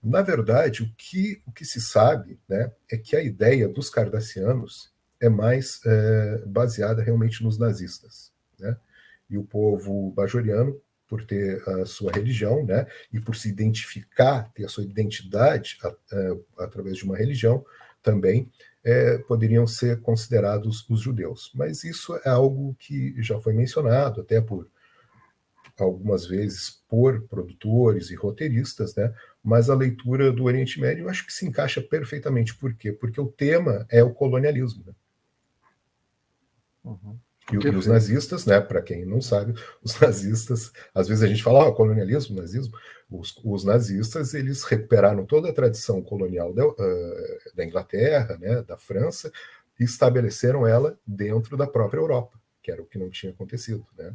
Na verdade, o que se sabe, né, é que a ideia dos cardassianos é mais baseada realmente nos nazistas, né? E o povo bajoriano, por ter a sua religião, né, e por se identificar, ter a sua identidade através de uma religião, também poderiam ser considerados os judeus. Mas isso é algo que já foi mencionado, até por algumas vezes por produtores e roteiristas, né? Mas a leitura do Oriente Médio eu acho que se encaixa perfeitamente. Por quê? Porque o tema é o colonialismo, né? Uhum. E os nazistas, né, para quem não sabe, os nazistas, às vezes a gente fala, colonialismo, nazismo, os nazistas, eles recuperaram toda a tradição colonial da Inglaterra, né, da França, e estabeleceram ela dentro da própria Europa, que era o que não tinha acontecido, né?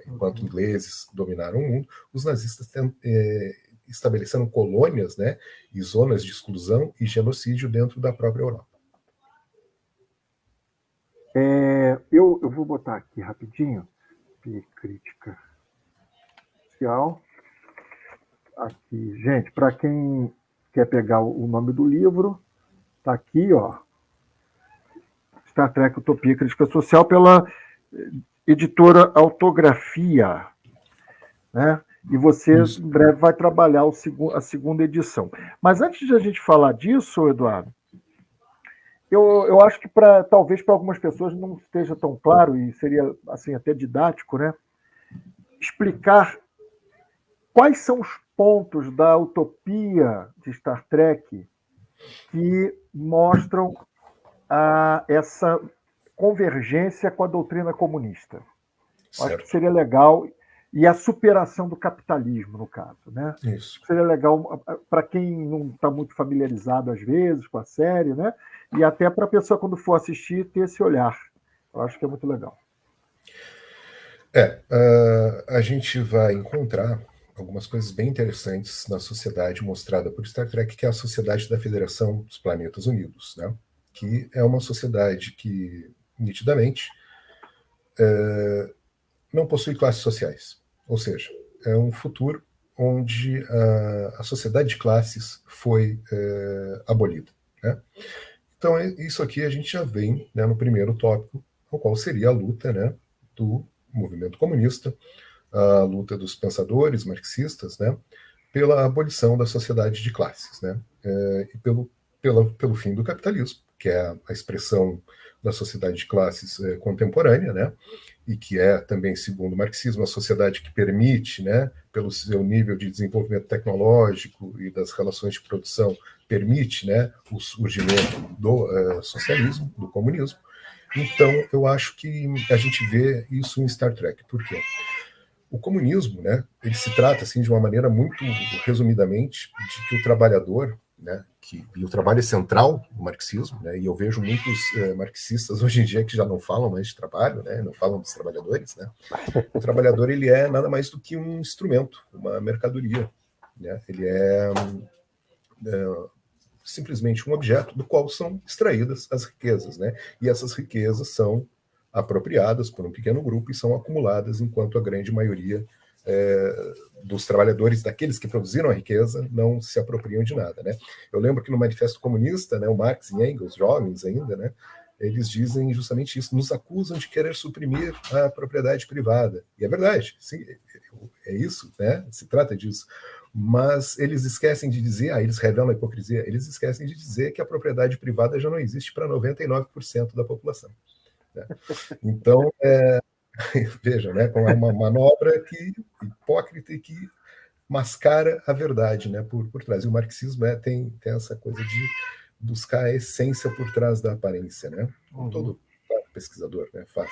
Enquanto ingleses dominaram o mundo, os nazistas estabeleceram colônias, né, e zonas de exclusão e genocídio dentro da própria Europa. Eu vou botar aqui rapidinho, crítica social. Aqui, gente, para quem quer pegar o nome do livro, está aqui, ó, Star Trek Utopia Crítica Social, pela editora Autografia, né? E você, em breve, vai trabalhar a segunda edição. Mas antes de a gente falar disso, Eduardo, eu acho que talvez para algumas pessoas não esteja tão claro, e seria assim, até didático, né? Explicar quais são os pontos da utopia de Star Trek que mostram essa convergência com a doutrina comunista. Acho que seria legal, e a superação do capitalismo, no caso, né? Isso. Seria legal para quem não está muito familiarizado, às vezes, com a série, né? E até para a pessoa, quando for assistir, ter esse olhar. Eu acho que é muito legal. A gente vai encontrar algumas coisas bem interessantes na sociedade mostrada por Star Trek, que é a Sociedade da Federação dos Planetas Unidos, né? Que é uma sociedade que, nitidamente, não possui classes sociais. Ou seja, é um futuro onde a sociedade de classes foi abolida, né? Então, isso aqui a gente já vem, né, no primeiro tópico, o qual seria a luta, né, do movimento comunista, a luta dos pensadores marxistas, né, pela abolição da sociedade de classes, né, e pelo fim do capitalismo, que é a expressão da sociedade de classes contemporânea, né, e que é também, segundo o marxismo, a sociedade que permite, né, pelo seu nível de desenvolvimento tecnológico e das relações de produção, permite, né, o surgimento do socialismo, do comunismo. Então, eu acho que a gente vê isso em Star Trek. Por quê? O comunismo, né, ele se trata, assim, de uma maneira muito resumidamente, de que o trabalhador, né, e o trabalho é central no marxismo, né, e eu vejo muitos marxistas hoje em dia que já não falam mais de trabalho, né, não falam dos trabalhadores, né. O trabalhador, ele é nada mais do que um instrumento, uma mercadoria, né, ele é simplesmente um objeto do qual são extraídas as riquezas, né, e essas riquezas são apropriadas por um pequeno grupo e são acumuladas, enquanto a grande maioria dos trabalhadores, daqueles que produziram a riqueza, não se apropriam de nada, né? Eu lembro que no Manifesto Comunista, né, o Marx e Engels, jovens ainda, né, eles dizem justamente isso, nos acusam de querer suprimir a propriedade privada. E é verdade, sim, é isso, né? Se trata disso. Mas eles esquecem de dizer, eles revelam a hipocrisia, eles esquecem de dizer que a propriedade privada já não existe para 99% da população, né? Então, veja, né, como é uma manobra hipócrita e que mascara a verdade, né, por trás. E o marxismo tem essa coisa de buscar a essência por trás da aparência, né? Todo pesquisador, né, faz.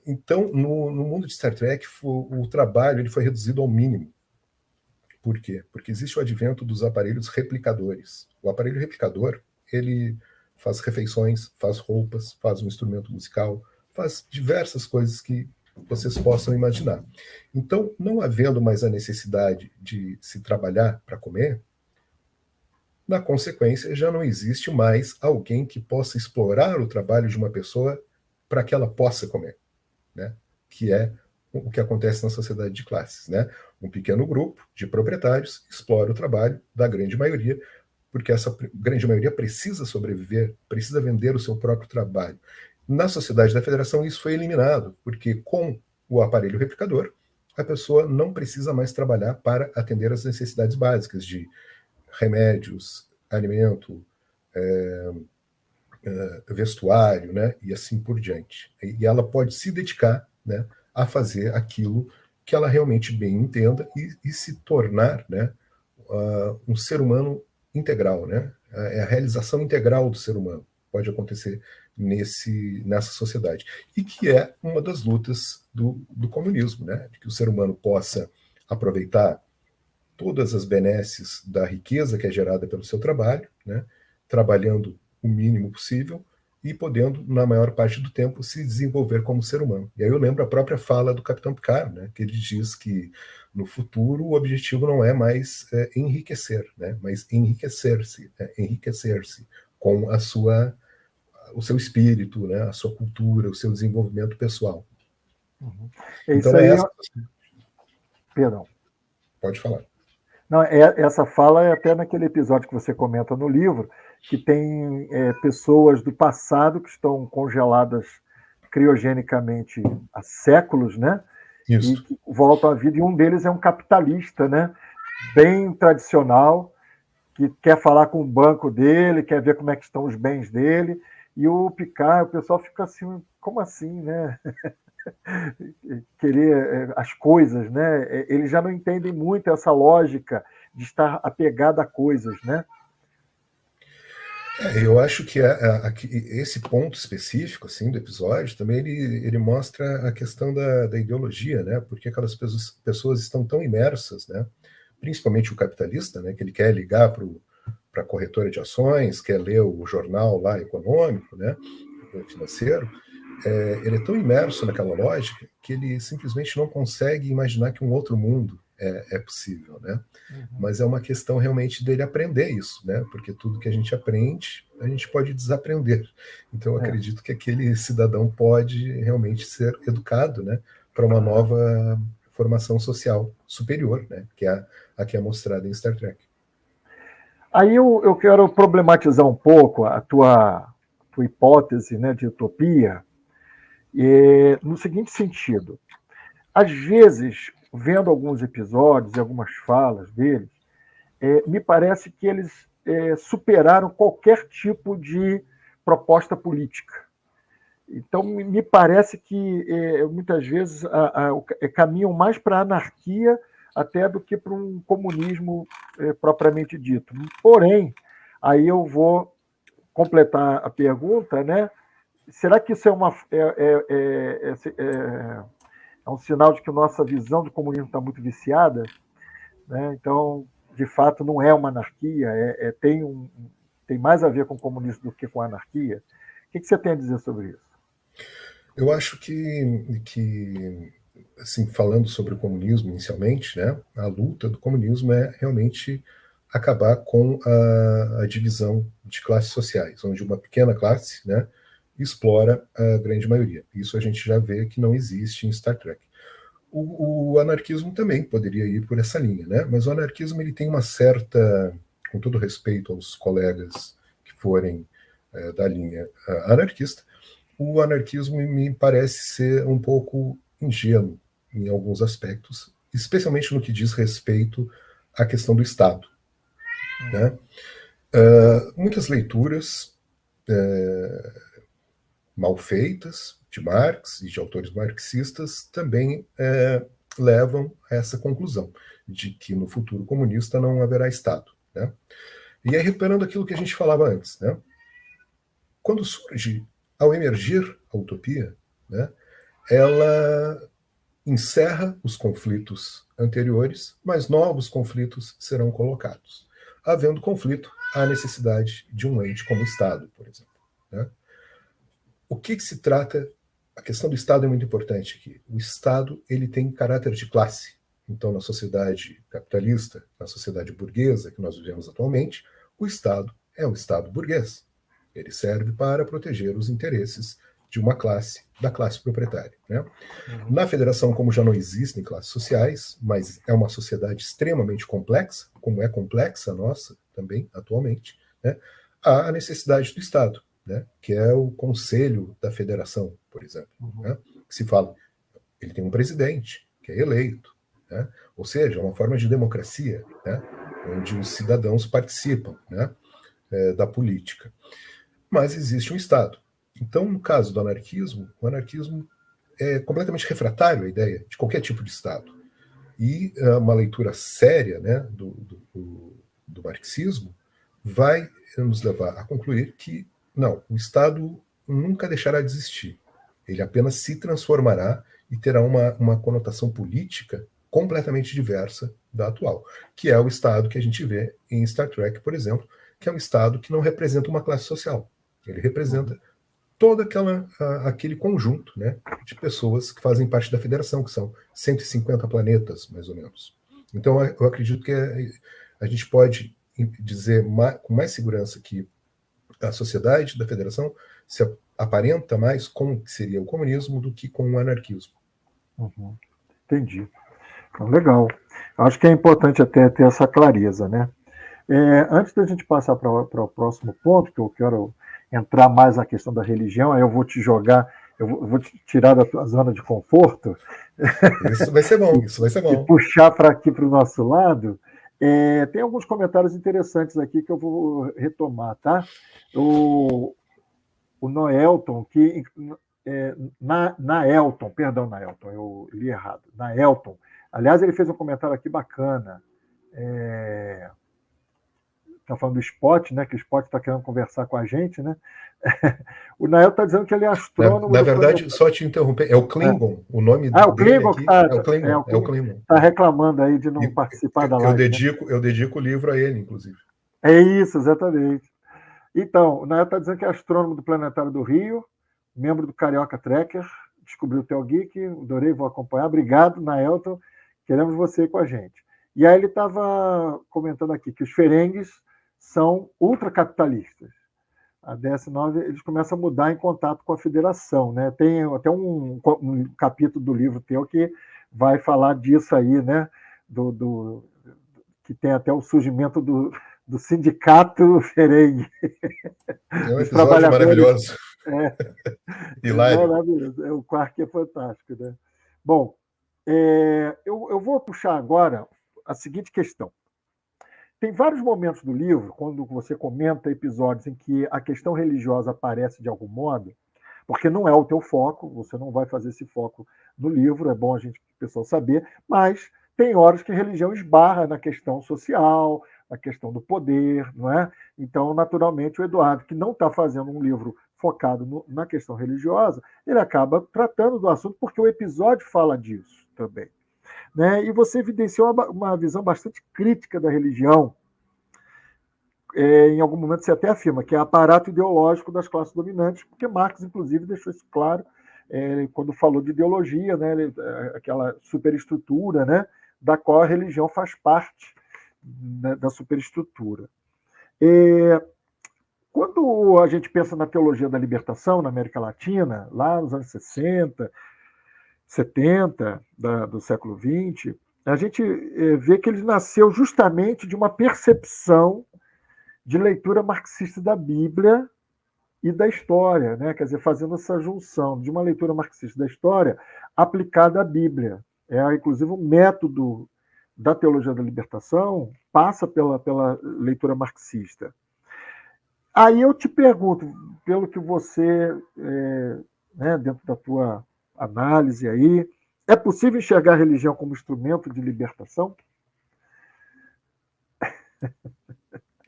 Então, no mundo de Star Trek, o trabalho ele foi reduzido ao mínimo. Por quê? Porque existe o advento dos aparelhos replicadores. O aparelho replicador, ele faz refeições, faz roupas, faz um instrumento musical, faz diversas coisas que vocês possam imaginar. Então, não havendo mais a necessidade de se trabalhar para comer, na consequência, já não existe mais alguém que possa explorar o trabalho de uma pessoa para que ela possa comer, né? Que é o que acontece na sociedade de classes, né? Um pequeno grupo de proprietários explora o trabalho da grande maioria, porque essa grande maioria precisa sobreviver, precisa vender o seu próprio trabalho. Na sociedade da federação, isso foi eliminado, porque com o aparelho replicador, a pessoa não precisa mais trabalhar para atender às necessidades básicas de remédios, alimento, vestuário, né, e assim por diante. E ela pode se dedicar, né, a fazer aquilo que ela realmente bem entenda e se tornar, né, um ser humano integral, né? É a realização integral do ser humano pode acontecer nessa sociedade. E que é uma das lutas do comunismo, né? De que o ser humano possa aproveitar todas as benesses da riqueza que é gerada pelo seu trabalho, né? Trabalhando o mínimo possível e podendo, na maior parte do tempo, se desenvolver como ser humano. E aí eu lembro a própria fala do Capitão Picard, né? Que ele diz que no futuro o objetivo não é mais enriquecer, né? Mas enriquecer-se, né? Enriquecer-se com o seu espírito, né? A sua cultura, o seu desenvolvimento pessoal. Uhum. Então isso aí, essa. Perdão. Pode falar. Não, essa fala é até naquele episódio que você comenta no livro, que tem pessoas do passado que estão congeladas criogenicamente há séculos, né? Isso. E que voltam à vida, e um deles é um capitalista, né? Bem tradicional, que quer falar com o banco dele, quer ver como é que estão os bens dele, e o Picard, o pessoal fica assim, como assim, né? Querer as coisas, né? Eles já não entendem muito essa lógica de estar apegado a coisas, né? Eu acho que esse ponto específico assim do episódio também ele mostra a questão da ideologia, né? Porque aquelas pessoas estão tão imersas, né? Principalmente o capitalista, né? Que ele quer ligar para a corretora de ações, quer ler o jornal lá econômico, né? Financeiro. Ele é tão imerso naquela lógica que ele simplesmente não consegue imaginar que um outro mundo é possível, né? Uhum. Mas é uma questão realmente dele aprender isso, né? Porque tudo que a gente aprende, a gente pode desaprender. Então, eu acredito que aquele cidadão pode realmente ser educado, né? Para uma nova formação social superior, né? Que é a que é mostrada em Star Trek. Aí eu quero problematizar um pouco a tua hipótese, né, de utopia, no seguinte sentido. Às vezes, vendo alguns episódios e algumas falas deles, me parece que eles superaram qualquer tipo de proposta política. Então, me parece que muitas vezes caminham mais para a anarquia até do que para um comunismo propriamente dito. Porém, aí eu vou completar a pergunta, né? Será que isso é um sinal de que a nossa visão do comunismo está muito viciada, né? Então, de fato, não é uma anarquia, tem mais a ver com o comunismo do que com a anarquia. O que você tem a dizer sobre isso? Eu acho que assim, falando sobre o comunismo inicialmente, né, a luta do comunismo é realmente acabar com a divisão de classes sociais, onde uma pequena classe, né, explora a grande maioria. Isso a gente já vê que não existe em Star Trek. O anarquismo também poderia ir por essa linha, né? Mas o anarquismo ele tem uma certa, com todo respeito aos colegas que forem da linha anarquista, o anarquismo me parece ser um pouco ingênuo em alguns aspectos, especialmente no que diz respeito à questão do Estado. Né? Muitas leituras mal feitas de Marx e de autores marxistas também levam a essa conclusão de que no futuro comunista não haverá Estado. Né? E aí, recuperando aquilo que a gente falava antes, né? Quando surge, ao emergir a utopia, né, ela encerra os conflitos anteriores, mas novos conflitos serão colocados. Havendo conflito, há necessidade de um ente como o Estado, por exemplo. Né? O que se trata a questão do Estado é muito importante aqui. O Estado ele tem caráter de classe. Então, na sociedade capitalista, na sociedade burguesa que nós vivemos atualmente, o Estado é um Estado burguês. Ele serve para proteger os interesses de uma classe, da classe proprietária. Né? Na federação, como já não existem classes sociais, mas é uma sociedade extremamente complexa, como é complexa a nossa também, atualmente, né? Há a necessidade do Estado, né? Que é o Conselho da Federação, por exemplo, né? Que se fala, ele tem um presidente, que é eleito, né? Ou seja, é uma forma de democracia, né? Onde os cidadãos participam, né? Da política. Mas existe um Estado. Então, no caso do anarquismo, o anarquismo é completamente refratário à ideia de qualquer tipo de Estado. E uma leitura séria, né, do marxismo vai nos levar a concluir que, não, o Estado nunca deixará de existir. Ele apenas se transformará e terá uma conotação política completamente diversa da atual, que é o Estado que a gente vê em Star Trek, por exemplo, que é um Estado que não representa uma classe social. Ele representa todo aquele conjunto, né, de pessoas que fazem parte da federação, que são 150 planetas, mais ou menos. Então, eu acredito que a gente pode dizer com mais segurança que a sociedade da federação se aparenta mais com o que seria o comunismo do que com o anarquismo. Uhum. Entendi. Então, legal. Acho que é importante até ter essa clareza, né? Antes da gente passar para o próximo ponto, que eu quero entrar mais na questão da religião, aí eu vou te jogar, eu vou te tirar da tua zona de conforto. Isso vai ser bom, isso vai ser bom. E puxar para aqui para o nosso lado. Tem alguns comentários interessantes aqui que eu vou retomar, tá? O Noelton, que Naelton, perdão, Naelton, eu li errado, Naelton. Aliás, ele fez um comentário aqui bacana. Está falando do Spot, né? Que o Spot está querendo conversar com a gente, né? O Nael está dizendo que ele é astrônomo. Na verdade, só te interromper, é o Klingon. O nome o dele Klingon, aqui é o Klingon. É o Klingon. Está reclamando aí de não participar da live. Eu dedico o livro a ele, inclusive. É isso, exatamente. Então, o Nael está dizendo que é astrônomo do Planetário do Rio, membro do Carioca Trekker, descobriu o Theo Geek, adorei, vou acompanhar. Obrigado, Naelton, queremos você com a gente. E aí ele estava comentando aqui que os ferengues são ultracapitalistas. A DS9 eles começam a mudar em contato com a federação, né? Tem até um capítulo do livro teu que vai falar disso aí, né? Que tem até o surgimento do sindicato ferengue. É um episódio maravilhoso. Hilário. Maravilhoso. O Quark é fantástico, né? Bom, eu vou puxar agora a seguinte questão. Tem vários momentos do livro, quando você comenta episódios em que a questão religiosa aparece de algum modo, porque não é o teu foco, você não vai fazer esse foco no livro, é bom o pessoal saber, mas tem horas que a religião esbarra na questão social, na questão do poder, não é? Então, naturalmente, o Eduardo, que não está fazendo um livro focado na questão religiosa, ele acaba tratando do assunto porque o episódio fala disso também. Né? E você evidenciou uma visão bastante crítica da religião. Em algum momento você até afirma que é aparato ideológico das classes dominantes, porque Marx, inclusive, deixou isso claro quando falou de ideologia, né? Aquela superestrutura, né? Da qual a religião faz parte, né? Da superestrutura. Quando a gente pensa na teologia da libertação na América Latina, lá nos anos 60, 70 do século XX, a gente vê que ele nasceu justamente de uma percepção de leitura marxista da Bíblia e da história, né? Quer dizer, fazendo essa junção de uma leitura marxista da história aplicada à Bíblia. Inclusive, o método da teologia da libertação passa pela leitura marxista. Aí eu te pergunto, pelo que você, né, dentro da tua análise aí, é possível enxergar a religião como instrumento de libertação?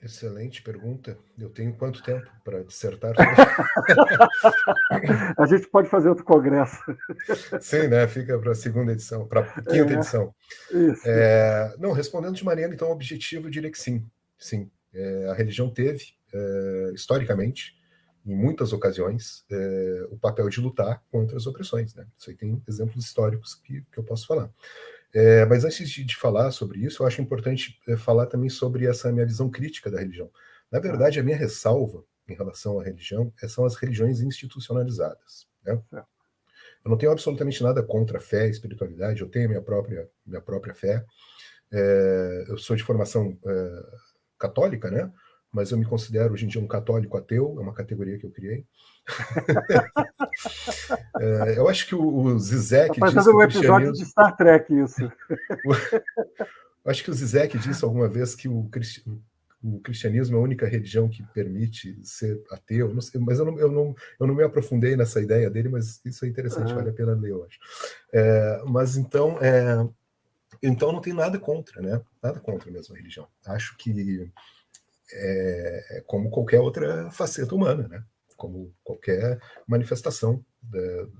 Excelente pergunta. Eu tenho quanto tempo para dissertar? A gente pode fazer outro congresso. Sim, né? Fica para a segunda edição, para a quinta edição. Isso. Não, respondendo de maneira então objetiva, eu diria que sim. Sim. A religião teve, historicamente, em muitas ocasiões, o papel de lutar contra as opressões, né? Isso aí tem exemplos históricos que eu posso falar. Mas antes de falar sobre isso, eu acho importante falar também sobre essa minha visão crítica da religião. Na verdade, a minha ressalva em relação à religião são as religiões institucionalizadas, né? Eu não tenho absolutamente nada contra a fé e espiritualidade, eu tenho minha própria fé. Eu sou de formação católica, né? Mas eu me considero hoje em dia um católico ateu, é uma categoria que eu criei. Eu acho que o Zizek diz que o episódio de Star Trek, isso. Eu acho que o Zizek disse alguma vez que o cristianismo é a única religião que permite ser ateu. Não sei, mas eu não me aprofundei nessa ideia dele, mas isso é interessante, vale a pena ler, eu acho. Mas então não tem nada contra, né? Nada contra mesmo a religião. Acho que é como qualquer outra faceta humana, né? Como qualquer manifestação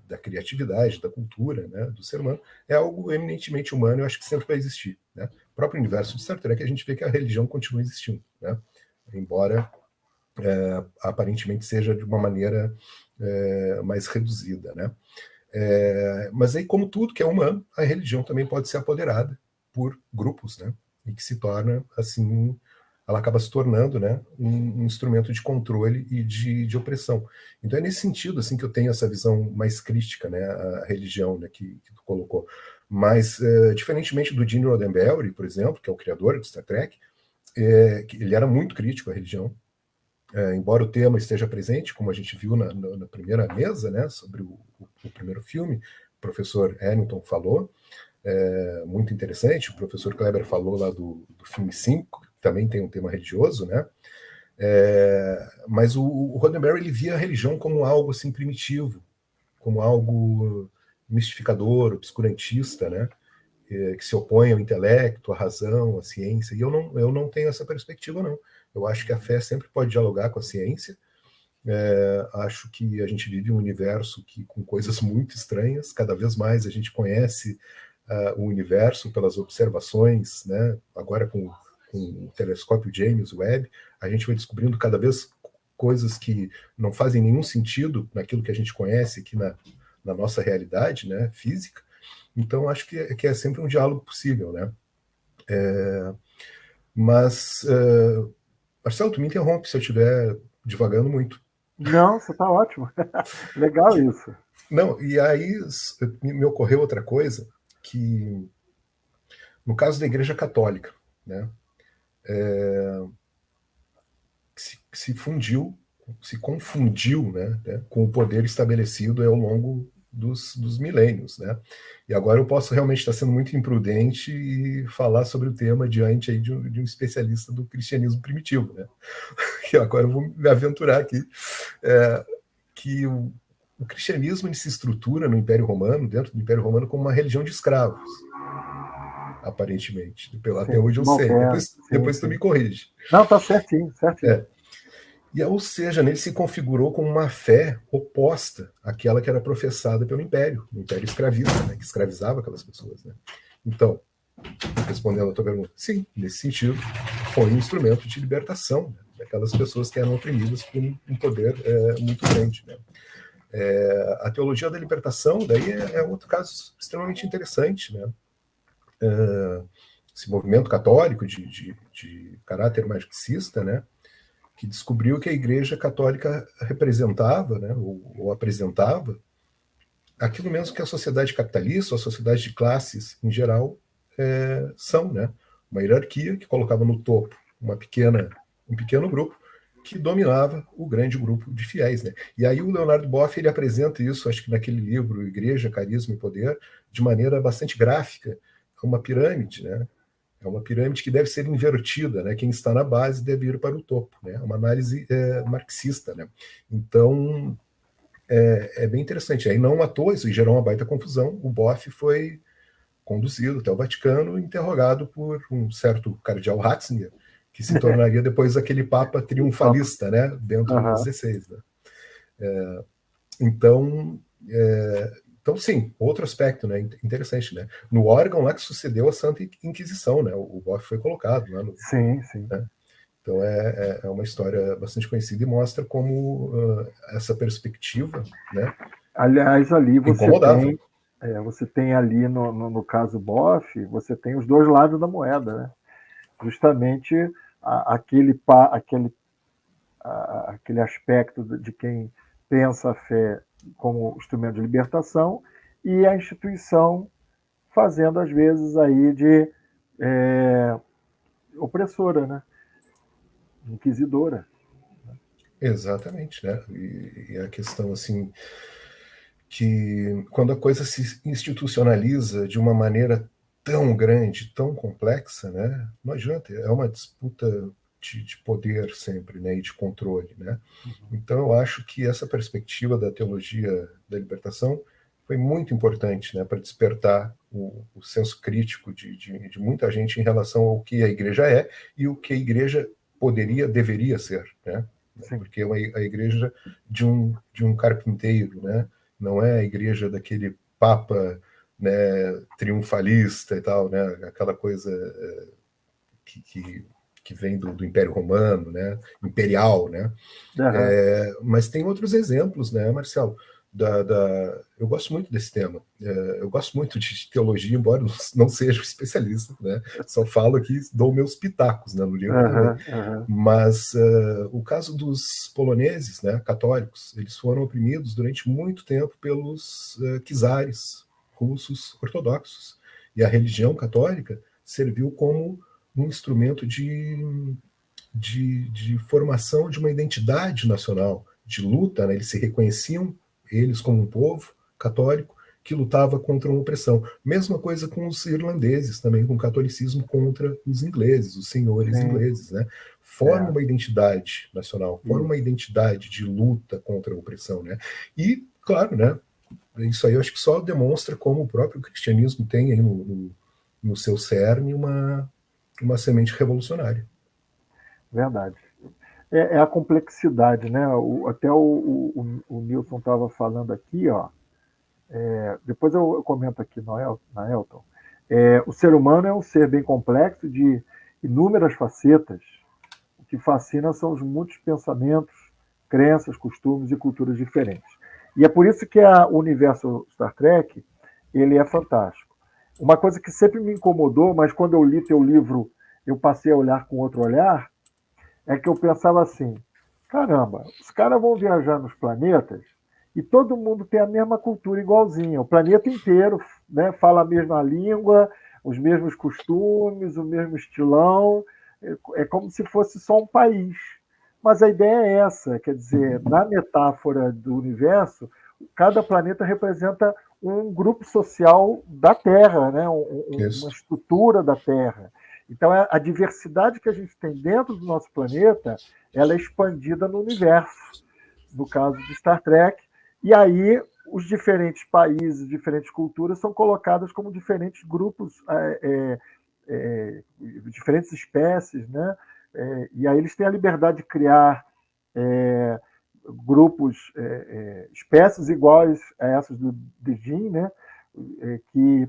da criatividade, da cultura, né, do ser humano, é algo eminentemente humano, eu acho que sempre vai existir, né? O próprio universo de Star Trek, a gente vê que a religião continua existindo, né? Embora aparentemente seja de uma maneira mais reduzida, né? Mas aí, como tudo que é humano, a religião também pode ser apoderada por grupos, né? E que se torna, assim, ela acaba se tornando, né, um instrumento de controle e de opressão. Então é nesse sentido assim que eu tenho essa visão mais crítica, né, à religião, né, que tu colocou. Mas diferentemente do Gene Roddenberry, por exemplo, que é o criador de Star Trek, ele era muito crítico à religião. Embora o tema esteja presente, como a gente viu na primeira mesa, né, sobre o primeiro filme, o professor Hamilton falou, muito interessante, o professor Kleber falou lá do filme 5, que também tem um tema religioso, né? Mas o Roddenberry, ele via a religião como algo assim primitivo, como algo mistificador, obscurantista, né? Que se opõe ao intelecto, à razão, à ciência, e eu não tenho essa perspectiva, não. Eu acho que a fé sempre pode dialogar com a ciência. Acho que a gente vive um universo com coisas muito estranhas, cada vez mais a gente conhece o universo pelas observações, né? Agora com o telescópio James Webb, a gente vai descobrindo cada vez coisas que não fazem nenhum sentido naquilo que a gente conhece aqui na nossa realidade, né, física. Então, acho que é sempre um diálogo possível, né? Mas, Marcelo, tu me interrompe se eu estiver divagando muito. Não, você está ótimo. Legal isso. Não, e aí me ocorreu outra coisa, que no caso da Igreja Católica, né, se confundiu, né, com o poder estabelecido ao longo dos milênios, né? E agora eu posso realmente estar sendo muito imprudente e falar sobre o tema diante aí de um especialista do cristianismo primitivo, né? E agora eu vou me aventurar aqui, que o cristianismo, ele se estrutura no Império Romano, dentro do Império Romano, como uma religião de escravos, aparentemente, até onde eu sei. Depois tu me corrige. Não, está certinho, certinho. Ou seja, ele se configurou como uma fé oposta àquela que era professada pelo Império, o Império escravista, né, que escravizava aquelas pessoas, né? Então, respondendo a tua pergunta, sim, nesse sentido, foi um instrumento de libertação, né, daquelas pessoas que eram oprimidas por um poder muito grande, né? A teologia da libertação, daí é outro caso extremamente interessante, né? Esse movimento católico de caráter marxista, né, que descobriu que a Igreja Católica representava, né, ou apresentava aquilo mesmo que a sociedade capitalista, ou a sociedade de classes em geral são, né? Uma hierarquia que colocava no topo um pequeno grupo que dominava o grande grupo de fiéis, né? E aí o Leonardo Boff, ele apresenta isso, acho que naquele livro Igreja, Carisma e Poder, de maneira bastante gráfica, uma pirâmide, né? É uma pirâmide que deve ser invertida, né? Quem está na base deve ir para o topo, né? Uma análise marxista, né? Então, é bem interessante. Aí, não à toa, isso gerou uma baita confusão. O Boff foi conduzido até o Vaticano, interrogado por um certo cardeal Ratzinger, que se tornaria depois aquele papa triunfalista, né? Dentro do 16, né? Então, sim, outro aspecto, né, interessante, né? No órgão lá que sucedeu a Santa Inquisição, né? O Boff foi colocado lá no... Sim. Né? Então, é uma história bastante conhecida e mostra como essa perspectiva, né, Aliás, ali incomodava. você tem ali, no caso Boff, você tem os dois lados da moeda, né? Justamente aquele aspecto de quem pensa a fé como instrumento de libertação e a instituição fazendo, às vezes, aí de opressora, né? Inquisidora. Exatamente, né? E a questão, assim, que quando a coisa se institucionaliza de uma maneira tão grande, tão complexa, né? Não adianta, é uma disputa de poder sempre, né? E de controle, né? Então, eu acho que essa perspectiva da teologia da libertação foi muito importante, né? Para despertar o senso crítico de muita gente em relação ao que a igreja é e o que a igreja deveria ser, né? Sim. Porque é a igreja de um carpinteiro, né? Não é a igreja daquele papa, né, triunfalista e tal, né? Aquela coisa que vem do Império Romano, né? Imperial, né? Uhum. Mas tem outros exemplos, né, Marcelo? Eu gosto muito desse tema. Eu gosto muito de teologia, embora não seja especialista, né? Só falo aqui, dou meus pitacos, né, no livro também. Uhum. Mas o caso dos poloneses, né, católicos, eles foram oprimidos durante muito tempo pelos czares russos ortodoxos. E a religião católica serviu como um instrumento de formação de uma identidade nacional, de luta, né? Eles se reconheciam, eles como um povo católico, que lutava contra uma opressão. Mesma coisa com os irlandeses, também com o catolicismo contra os ingleses, os senhores Sim. ingleses, né? Forma uma identidade nacional, forma uma identidade de luta contra a opressão, né? E, claro, né? Isso aí eu acho que só demonstra como o próprio cristianismo tem aí no seu cerne uma semente revolucionária. Verdade. É a complexidade, né? Até o Nilson estava falando aqui, ó. Depois eu comento aqui na Elton. O ser humano é um ser bem complexo de inúmeras facetas. O que fascina são os muitos pensamentos, crenças, costumes e culturas diferentes. E é por isso que o universo Star Trek ele é fantástico. Uma coisa que sempre me incomodou, mas quando eu li teu livro eu passei a olhar com outro olhar, é que eu pensava assim, caramba, os caras vão viajar nos planetas e todo mundo tem a mesma cultura igualzinha. O planeta inteiro, né, fala a mesma língua, os mesmos costumes, o mesmo estilão. É como se fosse só um país. Mas a ideia é essa, quer dizer, na metáfora do universo, cada planeta representa um grupo social da Terra, né? Uma estrutura da Terra. Então, a diversidade que a gente tem dentro do nosso planeta, ela é expandida no universo, no caso de Star Trek, e aí os diferentes países, diferentes culturas são colocadas como diferentes grupos, diferentes espécies, né? E aí eles têm a liberdade de criar grupos, espécies iguais a essas do Jim, né? Que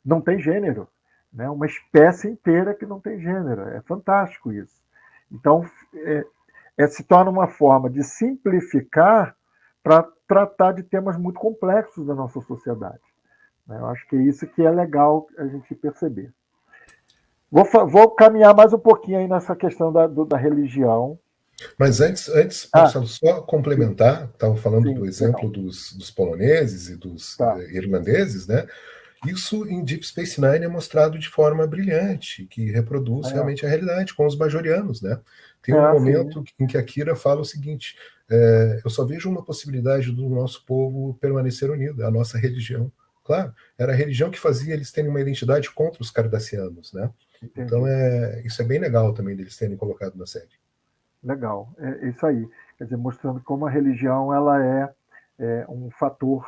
não tem gênero. Né? Uma espécie inteira que não tem gênero. É fantástico isso. Então, se torna uma forma de simplificar para tratar de temas muito complexos da nossa sociedade. Né? Eu acho que é isso que é legal a gente perceber. Vou caminhar mais um pouquinho aí nessa questão da religião. Mas antes Marcelo, só complementar, estava falando do exemplo dos poloneses e dos irlandeses, né? Isso em Deep Space Nine é mostrado de forma brilhante, que reproduz realmente a realidade com os bajorianos, né? Tem um momento em que a Kira fala o seguinte: eu só vejo uma possibilidade do nosso povo permanecer unido, a nossa religião. Claro, era a religião que fazia eles terem uma identidade contra os cardassianos, né? Entendi. Então isso é bem legal também deles terem colocado na série. Legal, é isso aí. Quer dizer, mostrando como a religião ela é um fator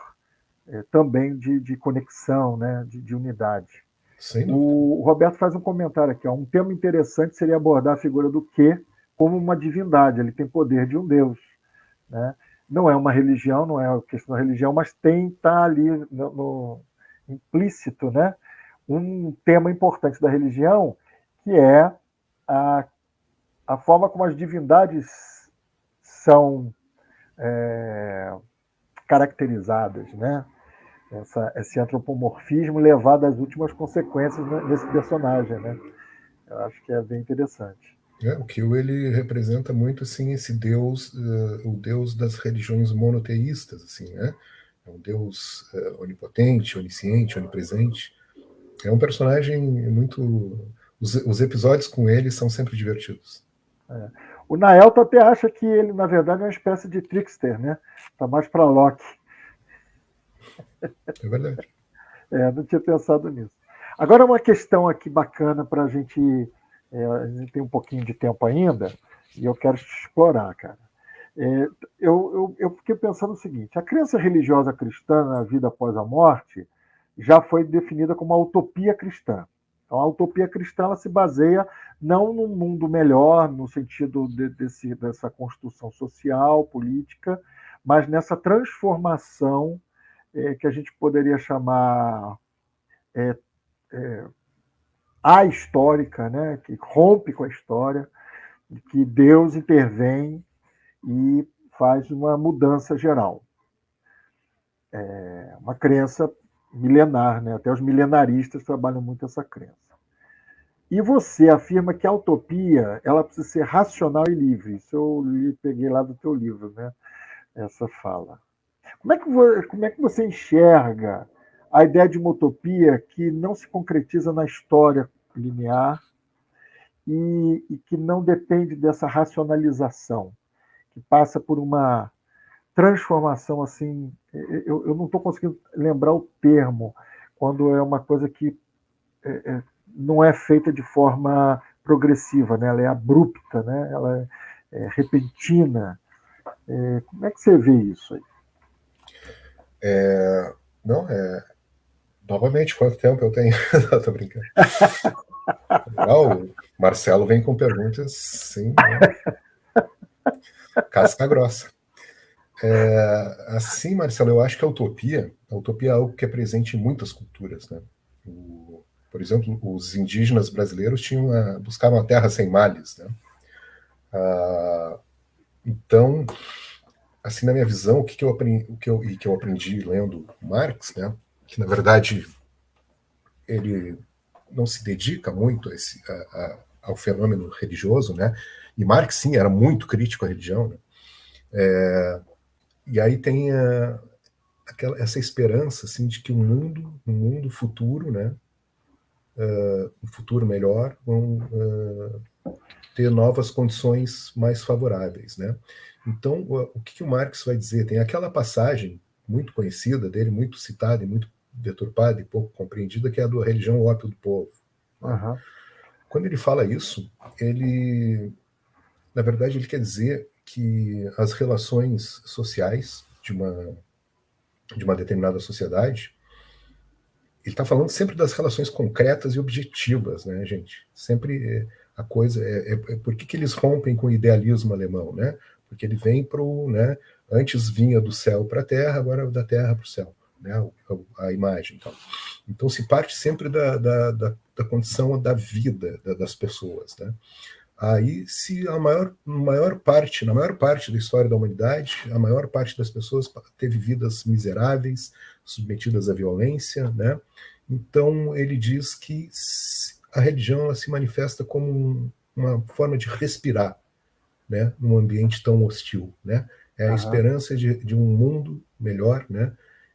também de conexão, né, de unidade. O Roberto faz um comentário aqui. Um tema interessante seria abordar a figura do Que como uma divindade. Ele tem poder de um Deus. Né? Não é uma religião, não é uma questão da religião, mas está ali no implícito, né? Um tema importante da religião, que é a forma como as divindades são caracterizadas, né? Esse antropomorfismo levado às últimas consequências nesse personagem, né? Eu acho que é bem interessante. O Kill, ele representa muito assim esse Deus, o Deus das religiões monoteístas, assim, né? É um Deus onipotente, onisciente, onipresente. É um personagem muito. Os episódios com ele são sempre divertidos. O Naelto até acha que ele, na verdade, é uma espécie de trickster, né? Tá mais para Loki. É verdade. Não tinha pensado nisso. Agora, uma questão aqui bacana para a gente tem um pouquinho de tempo ainda, e eu quero te explorar, cara. Eu fiquei pensando o seguinte: a crença religiosa cristã na vida após a morte já foi definida como uma utopia cristã. Então, a utopia cristã ela se baseia não num mundo melhor, no sentido dessa construção social, política, mas nessa transformação que a gente poderia chamar ahistórica, né? Que rompe com a história, que Deus intervém e faz uma mudança geral. É uma crença milenar, né? Até os milenaristas trabalham muito essa crença. E você afirma que a utopia ela precisa ser racional e livre. Isso eu peguei lá do teu livro, né? Essa fala. Como é que você enxerga a ideia de uma utopia que não se concretiza na história linear e que não depende dessa racionalização, que passa por uma transformação assim, eu não estou conseguindo lembrar o termo, quando é uma coisa que não é feita de forma progressiva, né? Ela é abrupta, né? Ela é repentina. Como é que você vê isso aí? Novamente, quanto tempo eu tenho? Não, tô brincando. O Marcelo vem com perguntas, sim, né? Casca grossa. Assim, Marcelo, eu acho que a utopia é algo que é presente em muitas culturas, né? Por exemplo, os indígenas brasileiros buscavam a terra sem males, né? Então, assim, na minha visão, o que eu aprendi lendo Marx, né? Que na verdade ele não se dedica muito ao fenômeno religioso, né? E Marx, sim, era muito crítico à religião, né? E aí tem essa esperança, assim, de que um mundo futuro, né? Um futuro melhor, vão ter novas condições mais favoráveis, né? Então, o que o Marx vai dizer? Tem aquela passagem muito conhecida dele, muito citada e muito deturpada e pouco compreendida, que é a da religião o ópio do povo. Uhum. Quando ele fala isso, na verdade, ele quer dizer que as relações sociais de uma determinada sociedade, ele está falando sempre das relações concretas e objetivas, né, gente? Sempre a coisa por que eles rompem com o idealismo alemão, né? Porque ele vem né? Antes vinha do céu para a terra, agora da terra para o céu, né? A imagem, então se parte sempre da condição da vida das pessoas, né? Aí, se na maior parte da história da humanidade, a maior parte das pessoas teve vidas miseráveis, submetidas à violência, né? Então, ele diz que a religião ela se manifesta como uma forma de respirar, né? Num ambiente tão hostil, né? É a esperança de um mundo melhor, né?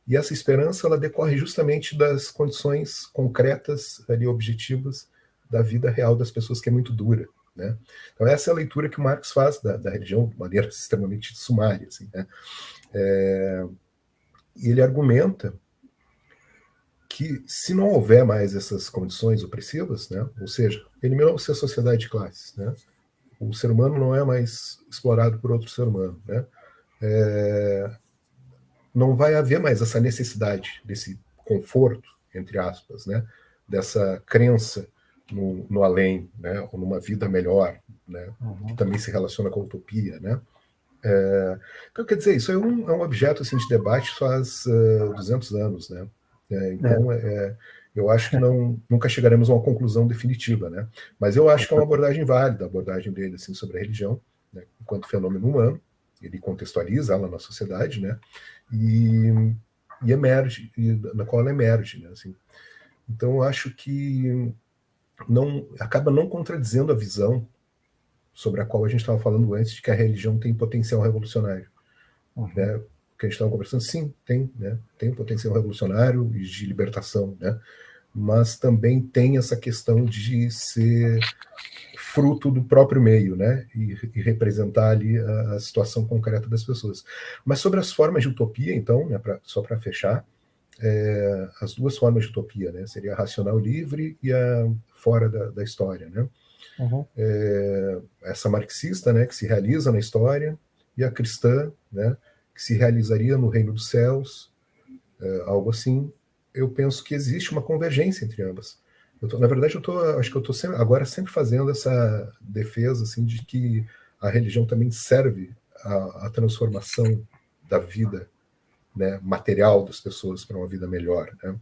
E essa esperança ela decorre justamente das condições concretas, ali, objetivas da vida real das pessoas, que é muito dura, né? Então essa é a leitura que o Marx faz da religião de maneira extremamente sumária, assim, né? E ele argumenta que se não houver mais essas condições opressivas, né? Ou seja, eliminou-se a sociedade de classes, né? O ser humano não é mais explorado por outro ser humano, né? Não vai haver mais essa necessidade desse conforto, entre aspas, né? Dessa crença no além, né? Ou numa vida melhor, né? Que também se relaciona com a utopia, né? Então, quer dizer, isso é um objeto assim, de debate faz 200 anos, né? Então, eu acho que nunca chegaremos a uma conclusão definitiva, né? Mas eu acho que é uma abordagem válida, a abordagem dele assim, sobre a religião, né, enquanto fenômeno humano. Ele contextualiza ela na sociedade, né? E emerge, na qual ela emerge, né? Assim, então, eu acho que acaba não contradizendo a visão sobre a qual a gente estava falando antes, de que a religião tem potencial revolucionário. Né? O que a gente estava conversando, sim, tem, né? Tem potencial revolucionário e de libertação, né? Mas também tem essa questão de ser fruto do próprio meio, né? E representar ali a situação concreta das pessoas. Mas sobre as formas de utopia, então, né, só para fechar, as duas formas de utopia, né? Seria a racional livre e a fora da história, né? Essa marxista, né, que se realiza na história, e a cristã, né, que se realizaria no reino dos céus, algo assim. Eu penso que existe uma convergência entre ambas. Na verdade, acho que eu estou agora sempre fazendo essa defesa assim, de que a religião também serve à transformação da vida, né, material das pessoas para uma vida melhor, né?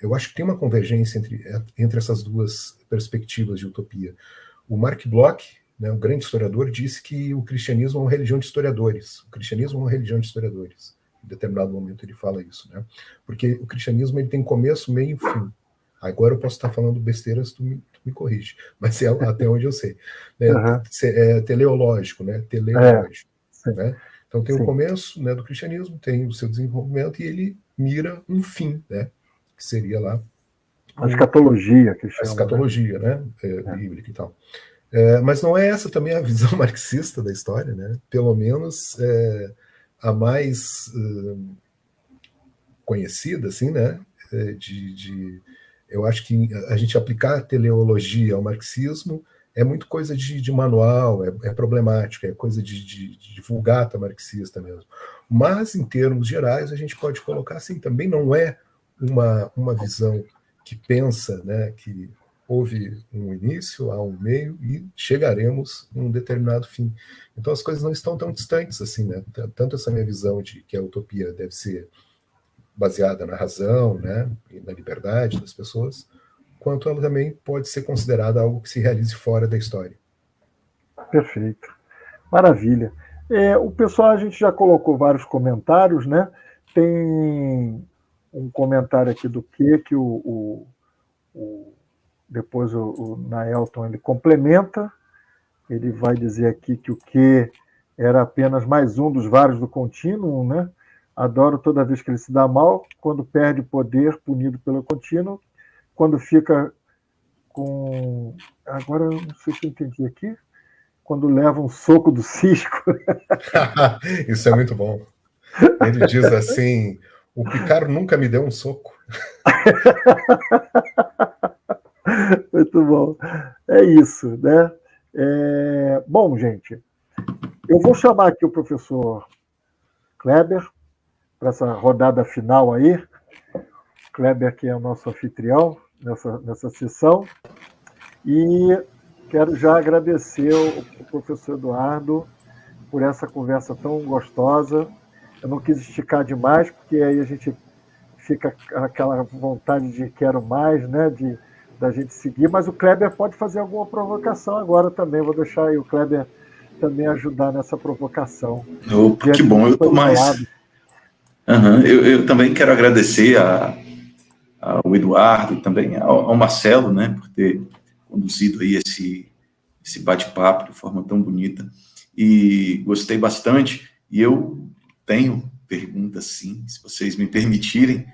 Eu acho que tem uma convergência entre essas duas perspectivas de utopia. O Mark Bloch, né, um grande historiador, disse que o cristianismo é uma religião de historiadores. O cristianismo é uma religião de historiadores. Em determinado momento ele fala isso, né? Porque o cristianismo ele tem começo, meio e fim. Agora eu posso estar falando besteiras, tu me corrige, mas é até onde eu sei. É teleológico, né? Teleológico, né? Então tem o começo, né, do cristianismo, tem o seu desenvolvimento e ele mira um fim, né? Que seria lá a escatologia, que chama, a escatologia, né? Bíblica e tal. Mas não é essa também a visão marxista da história, né? Pelo menos a mais conhecida, assim, né? Eu acho que a gente aplicar a teleologia ao marxismo é muito coisa de manual, é problemático, é coisa de vulgata marxista mesmo. Mas, em termos gerais, a gente pode colocar assim, também não é uma visão que pensa, né, que houve um início, há um meio e chegaremos a um determinado fim. Então as coisas não estão tão distantes assim, né? Tanto essa minha visão de que a utopia deve ser baseada na razão, né, e na liberdade das pessoas, quanto ela também pode ser considerada algo que se realize fora da história. Perfeito. Maravilha. O pessoal, a gente já colocou vários comentários, né? Tem um comentário aqui do que depois o Naelton ele complementa. Ele vai dizer aqui que o que era apenas mais um dos vários do contínuo, né? Adoro toda vez que ele se dá mal, quando perde poder, punido pelo contínuo, quando fica com... Agora, eu não sei se eu entendi aqui. Quando leva um soco do cisco. Isso é muito bom. Ele diz assim, o Picaro nunca me deu um soco. Muito bom. É isso, né? Bom, gente, eu vou chamar aqui o professor Kleber para essa rodada final aí. Kleber, que é o nosso anfitrião nessa sessão. E quero já agradecer ao professor Eduardo por essa conversa tão gostosa. Eu não quis esticar demais, porque aí a gente fica aquela vontade de quero mais, né? Da gente seguir. Mas o Kleber pode fazer alguma provocação agora também. Vou deixar aí o Kleber também ajudar nessa provocação. Opa, que bom, eu estou mais... Eu também quero agradecer ao Eduardo e também ao Marcelo, né, por ter conduzido aí esse bate-papo de forma tão bonita. E gostei bastante. E eu tenho perguntas, sim, se vocês me permitirem.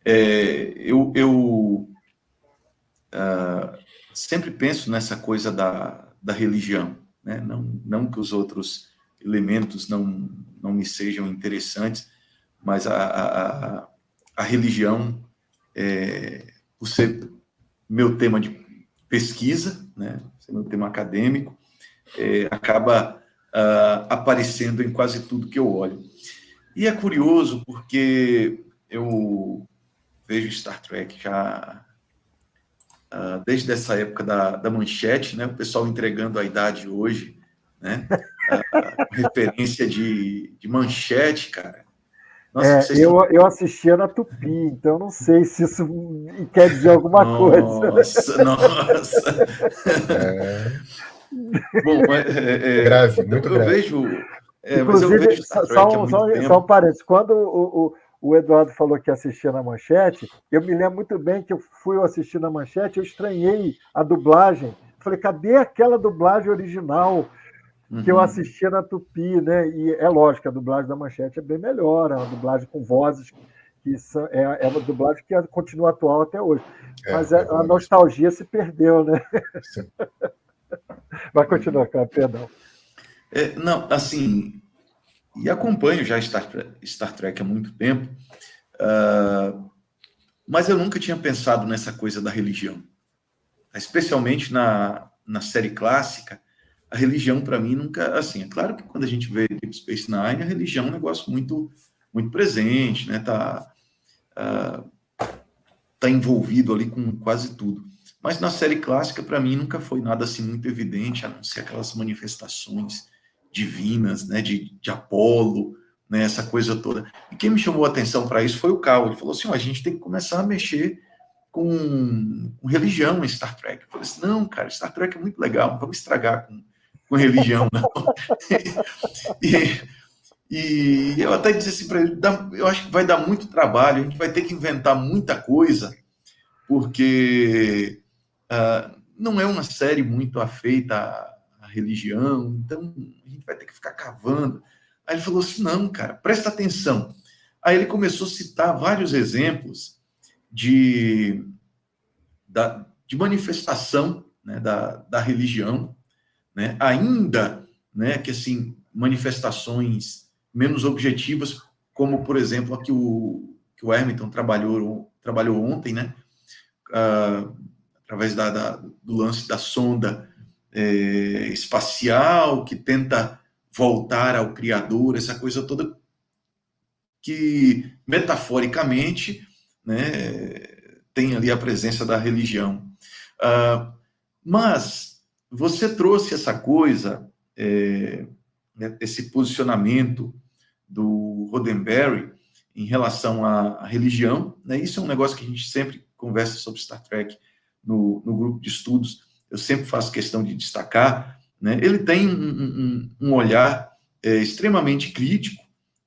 Eu sempre penso nessa coisa da religião, né? Não que os outros elementos não me sejam interessantes, mas a religião, por ser meu tema de pesquisa, né, ser meu tema acadêmico, acaba aparecendo em quase tudo que eu olho. E é curioso porque eu vejo Star Trek já desde essa época da Manchete, né, o pessoal entregando a idade hoje, né, referência de Manchete, cara. Nossa, vocês eu assistia na Tupi, então não sei se isso quer dizer alguma coisa. Nossa. Bom, grave, muito eu grave. vejo... mas eu Inclusive, vejo Star Trek há muito tempo. só um parênteses, quando o Eduardo falou que assistia na Manchete, eu me lembro muito bem que eu fui assistir na Manchete, eu estranhei a dublagem. Falei, cadê aquela dublagem original que eu assistia na Tupi, né? E é lógico, a dublagem da Manchete é bem melhor, é uma dublagem com vozes que é uma dublagem que continua atual até hoje. Mas a nostalgia se perdeu, né? Sim. Vai continuar, cara, perdão. Não, assim, e acompanho já Star Trek há muito tempo, mas eu nunca tinha pensado nessa coisa da religião. Especialmente na série clássica, a religião para mim nunca, assim, é claro que quando a gente vê Deep Space Nine, a religião é um negócio muito, muito presente, né? Tá envolvido ali com quase tudo. Mas na série clássica, para mim, nunca foi nada assim muito evidente, a não ser aquelas manifestações divinas, né, de Apolo, né, essa coisa toda. E quem me chamou a atenção para isso foi o Cal. Ele falou assim, a gente tem que começar a mexer com religião em Star Trek. Eu falei assim, não, cara, Star Trek é muito legal, não vamos estragar com religião, não. E eu até disse assim para ele, eu acho que vai dar muito trabalho, a gente vai ter que inventar muita coisa, porque não é uma série muito afeita à religião, então a gente vai ter que ficar cavando. Aí ele falou assim, não, cara, presta atenção. Aí ele começou a citar vários exemplos de manifestação, né, da religião, né, ainda, né, que assim, manifestações menos objetivas, como, por exemplo, a que o Hermiton trabalhou ontem, né, através do lance da sonda espacial, que tenta voltar ao Criador, essa coisa toda que, metaforicamente, né, tem ali a presença da religião. Mas você trouxe essa coisa, né, esse posicionamento do Roddenberry em relação à religião, né? Isso é um negócio que a gente sempre conversa sobre Star Trek no grupo de estudos, eu sempre faço questão de destacar, né? Ele tem um olhar extremamente crítico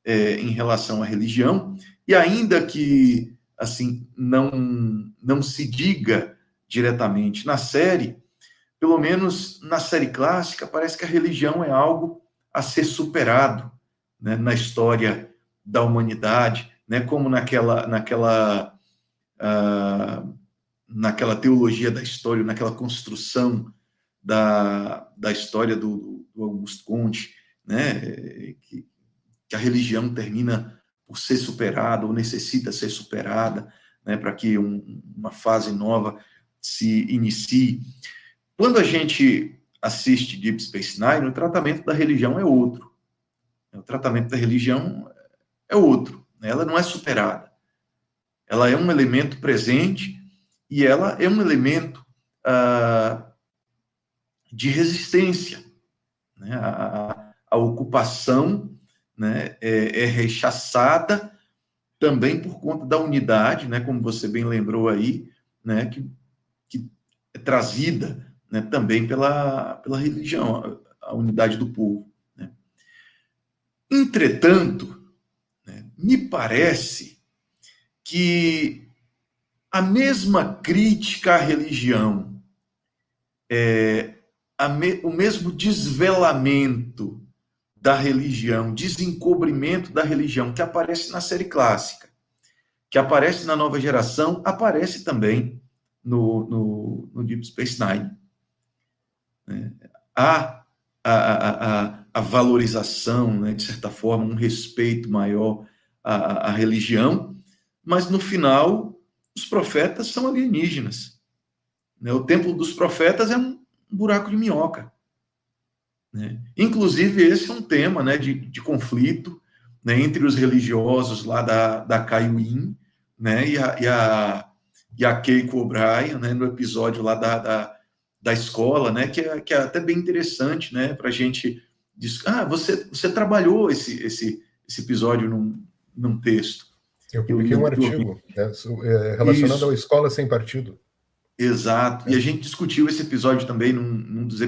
em relação à religião, e ainda que assim não se diga diretamente na série, pelo menos na série clássica, parece que a religião é algo a ser superado, né, na história da humanidade, né, como naquela teologia da história, naquela construção da história do Auguste Comte, né, que a religião termina por ser superada, ou necessita ser superada, né, para que uma fase nova se inicie. Quando a gente assiste Deep Space Nine, o tratamento da religião é outro. O tratamento da religião é outro. Ela não é superada. Ela é um elemento presente e ela é um elemento de resistência. Né? A ocupação, né, é rechaçada também por conta da unidade, né, como você bem lembrou aí, né, que é trazida, né, também pela religião, a unidade do povo. Né? Entretanto, né, me parece que a mesma crítica à religião, o mesmo desvelamento da religião, desencobrimento da religião que aparece na série clássica, que aparece na Nova Geração, aparece também no Deep Space Nine. Há a valorização, né, de certa forma, um respeito maior à religião, mas no final os profetas são alienígenas. Né? O templo dos profetas é um buraco de minhoca. Né? Inclusive, esse é um tema, né, de conflito, né, entre os religiosos lá da Kaiowyn, né, e a Keiko O'Brien, né, no episódio lá da escola, né, que é até bem interessante, né, para a gente dizer, você trabalhou esse episódio num texto. Eu publiquei um artigo relacionado à escola sem partido. Exato. E a gente discutiu esse episódio também num dos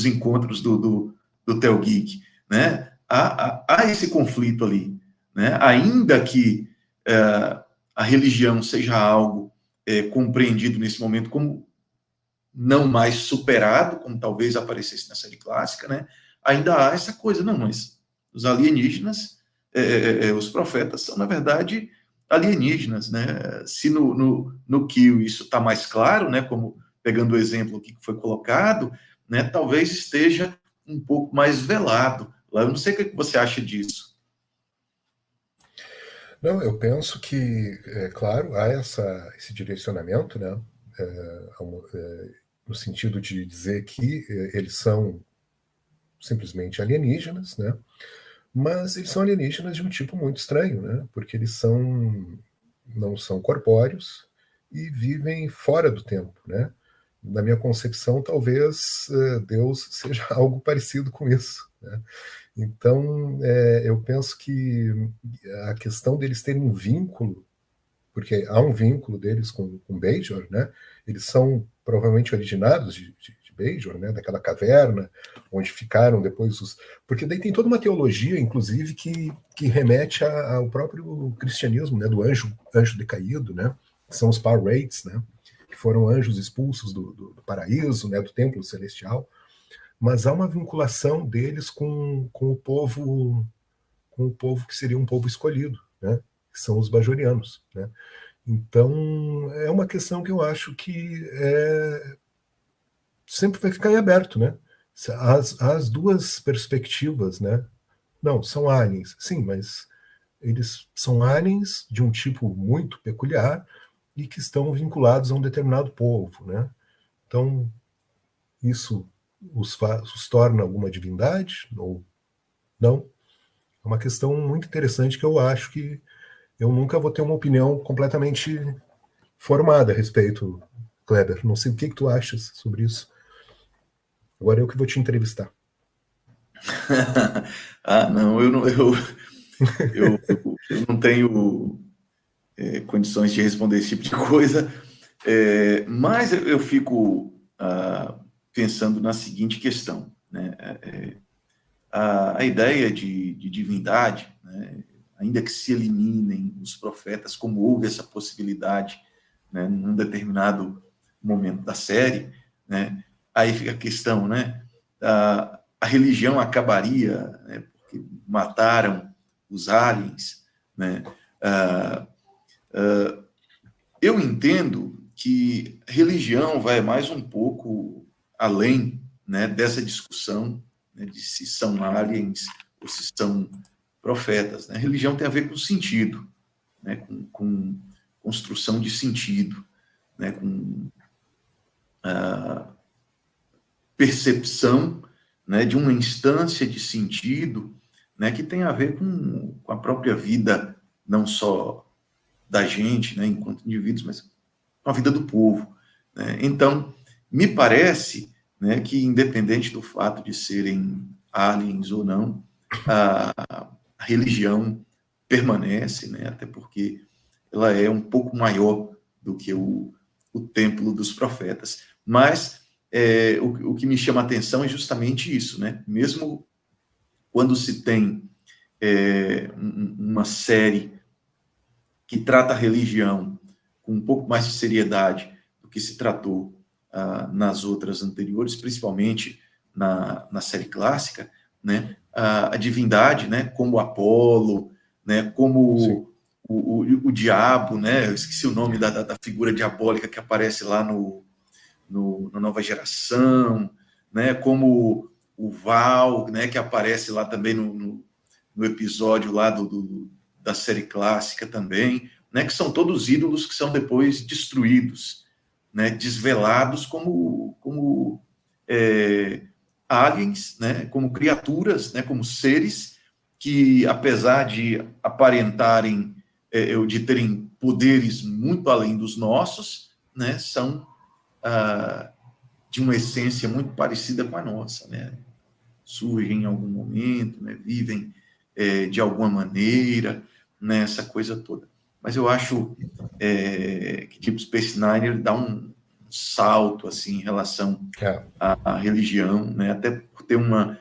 encontros do Theo Geek, né? Há esse conflito ali, né? Ainda que a religião seja algo compreendido nesse momento como não mais superado, como talvez aparecesse na série clássica, né? Ainda há essa coisa, não, mas os alienígenas, os profetas são, na verdade, alienígenas, né? Se no Kill isso está mais claro, né? Como pegando o exemplo que foi colocado, né? Talvez esteja um pouco mais velado. Eu não sei o que você acha disso. Não, eu penso que, claro, há esse direcionamento, né? No sentido de dizer que eles são simplesmente alienígenas, né? Mas eles são alienígenas de um tipo muito estranho, né? Porque eles não são corpóreos e vivem fora do tempo, né? Na minha concepção, talvez Deus seja algo parecido com isso, né? Então, eu penso que a questão deles terem um vínculo, porque há um vínculo deles com Bajor, né? Eles são provavelmente originados de Bajor, né? Daquela caverna onde ficaram depois os... Porque daí tem toda uma teologia, inclusive, que remete ao próprio cristianismo, né? Do anjo decaído, né? Que são os Pah-wraiths, né? Que foram anjos expulsos do paraíso, né? Do templo celestial. Mas há uma vinculação deles com o povo que seria um povo escolhido, né? Que são os bajorianos, né? Então, é uma questão que eu acho que sempre vai ficar em aberto, né? As duas perspectivas, né? Não, são aliens, sim, mas eles são aliens de um tipo muito peculiar e que estão vinculados a um determinado povo, né? Então, isso os torna alguma divindade ou não? É uma questão muito interessante que eu acho que eu nunca vou ter uma opinião completamente formada a respeito, Kleber. Não sei o que tu achas sobre isso. Agora eu que vou te entrevistar. Não, eu não tenho condições de responder esse tipo de coisa, mas eu fico pensando na seguinte questão, né? A ideia de divindade, né? Ainda que se eliminem os profetas, como houve essa possibilidade, né, num determinado momento da série, né? Aí fica a questão, né? A religião acabaria, né, porque mataram os aliens, né? Eu entendo que religião vai mais um pouco além, né, dessa discussão, né, de se são aliens ou se são profetas, né? Religião tem a ver com sentido, né, com construção de sentido, né, com percepção, né, de uma instância de sentido, né, que tem a ver com a própria vida, não só da gente, né, enquanto indivíduos, mas com a vida do povo, né? Então, me parece, né, que independente do fato de serem aliens ou não, a religião permanece, né, até porque ela é um pouco maior do que o templo dos profetas. Mas o que me chama a atenção é justamente isso, né? Mesmo quando se tem uma série que trata a religião com um pouco mais de seriedade do que se tratou nas outras anteriores, principalmente na série clássica, né? A divindade, né? Como Apolo, né? Como o diabo, né? Eu esqueci o nome da figura diabólica que aparece lá na Nova Geração, né? Como o Val, né? Que aparece lá também no episódio lá da série clássica também, né? Que são todos ídolos que são depois destruídos, né? Desvelados como aliens, né? Como criaturas, né? Como seres que, apesar de aparentarem de terem poderes muito além dos nossos, né? São de uma essência muito parecida com a nossa, né? Surgem em algum momento, né? Vivem de alguma maneira, né, essa coisa toda. Mas eu acho que Deep Space Nine ele dá um salto assim, em relação à religião, né, até por ter uma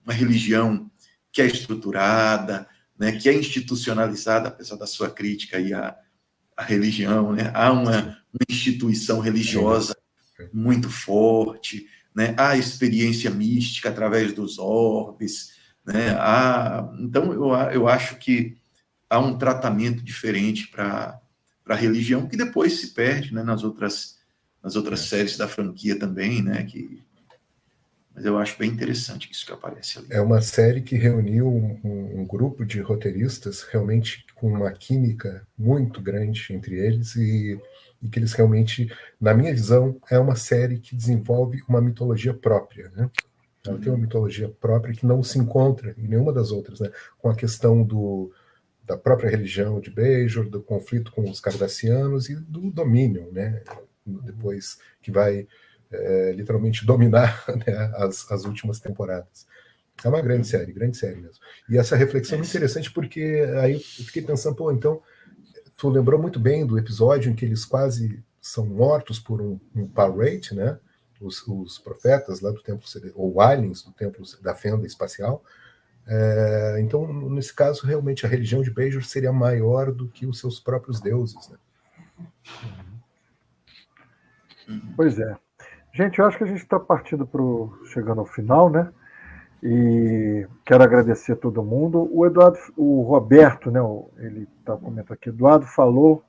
religião que é estruturada, né, que é institucionalizada, apesar da sua crítica aí à religião, né, há uma instituição religiosa muito forte, né, há experiência mística através dos orbes, né, então eu acho que há um tratamento diferente para a religião, que depois se perde, né, nas outras séries da franquia também, né, mas eu acho bem interessante isso que aparece ali. É uma série que reuniu um grupo de roteiristas realmente com uma química muito grande entre eles e que eles realmente, na minha visão, é uma série que desenvolve uma mitologia própria, né? Ela tem uma mitologia própria que não se encontra em nenhuma das outras, né? Com a questão da própria religião de Bajor, do conflito com os Cardassianos e do domínio, né? Depois que vai literalmente dominar, né, as últimas temporadas. É uma grande série mesmo. E essa reflexão é muito interessante porque aí eu fiquei pensando, pô, então, tu lembrou muito bem do episódio em que eles quase são mortos por um Parrate, né? Os profetas lá do templo, ou aliens do templo da fenda espacial. Então, nesse caso, realmente a religião de Bajor seria maior do que os seus próprios deuses, né? Pois é. Gente, eu acho que a gente está chegando ao final, né? E quero agradecer a todo mundo. O Roberto, né? Ele está comentando aqui. Eduardo falou,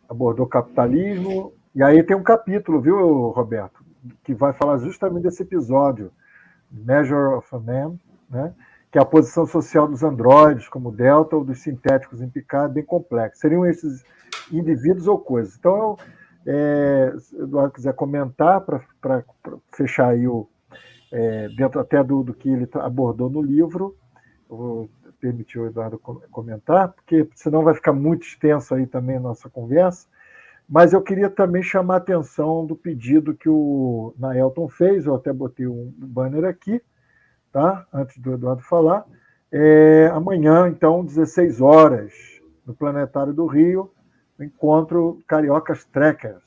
abordou capitalismo. E aí tem um capítulo, viu, Roberto, que vai falar justamente desse episódio, Measure of a Man, né? Que é a posição social dos androides, como Delta, ou dos sintéticos em Picard, bem complexo. Seriam esses indivíduos ou coisas. Então, se o Eduardo quiser comentar, para fechar aí dentro até do que ele abordou no livro, eu vou permitir o Eduardo comentar, porque senão vai ficar muito extenso aí também a nossa conversa. Mas eu queria também chamar a atenção do pedido que o Naelton fez, eu até botei um banner aqui, tá? Antes do Eduardo falar. Amanhã, então, 16 horas, no Planetário do Rio, o encontro Cariocas Trekkers.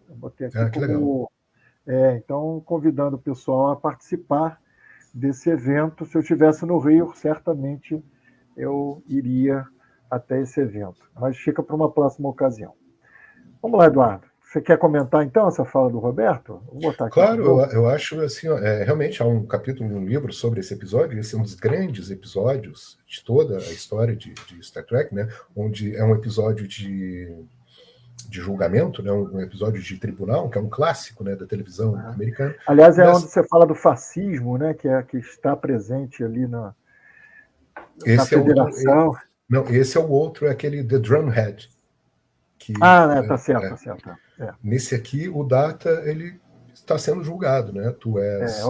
Eu botei aqui como... então, convidando o pessoal a participar desse evento. Se eu estivesse no Rio, certamente eu iria até esse evento. Mas fica para uma próxima ocasião. Vamos lá, Eduardo. Você quer comentar, então, essa fala do Roberto? Vou botar aqui. Claro, eu acho assim, realmente há um capítulo no livro sobre esse episódio, esse é um dos grandes episódios de toda a história de Star Trek, né? Onde é um episódio de julgamento, né? Um episódio de tribunal, que é um clássico, né, da televisão americana. Aliás, onde você fala do fascismo, né? Que está presente ali na federação. Esse é o outro, é aquele The Drumhead. Tá certo, tá certo. Nesse aqui, o Data, ele está sendo julgado, né? Tu és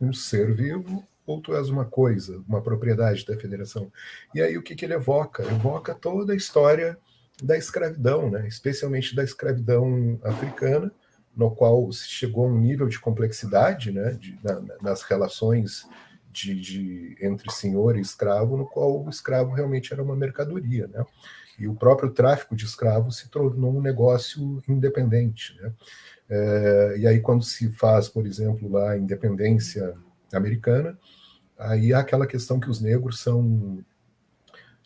um ser vivo ou tu és uma coisa, uma propriedade da federação. E aí o que ele evoca? Evoca toda a história da escravidão, né? Especialmente da escravidão africana, no qual se chegou a um nível de complexidade, né? Nas relações entre senhor e escravo, no qual o escravo realmente era uma mercadoria, né? E o próprio tráfico de escravos se tornou um negócio independente, né? E aí, quando se faz, por exemplo, lá a independência americana, aí há aquela questão que os negros são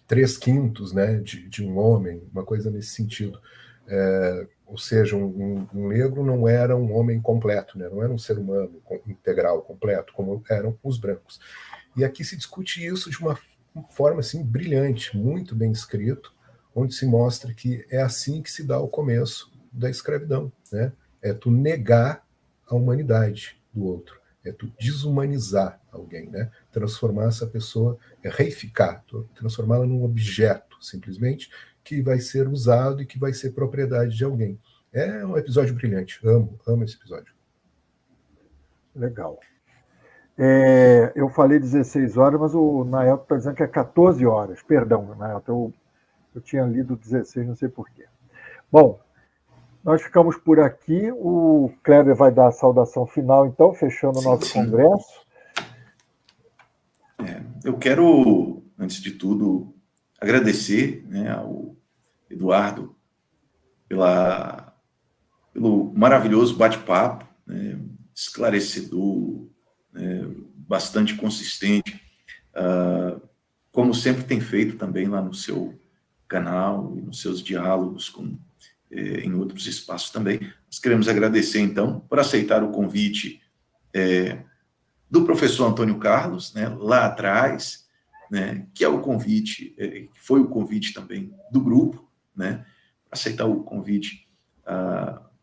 3/5, né, de um homem, uma coisa nesse sentido. Ou seja, um negro não era um homem completo, né? Não era um ser humano integral, completo, como eram os brancos. E aqui se discute isso de uma forma assim, brilhante, muito bem escrito, onde se mostra que é assim que se dá o começo da escravidão, né? É tu negar a humanidade do outro, é tu desumanizar alguém, né? Transformar essa pessoa, reificar, transformá-la num objeto, simplesmente, que vai ser usado e que vai ser propriedade de alguém. É um episódio brilhante, amo esse episódio. Legal. Eu falei 16 horas, mas o Naelton está dizendo que é 14 horas. Perdão, Naelton, eu tinha lido 16, não sei porquê. Bom, nós ficamos por aqui. O Kleber vai dar a saudação final, então, fechando o nosso congresso. Eu quero, antes de tudo, agradecer, né, ao Eduardo pelo maravilhoso bate-papo, né, esclarecedor, né, bastante consistente, como sempre tem feito também lá no seu canal e nos seus diálogos em outros espaços também. Nós queremos agradecer, então, por aceitar o convite do professor Antônio Carlos, né, lá atrás, né, que é o convite, que foi o convite também do grupo, né, aceitar o convite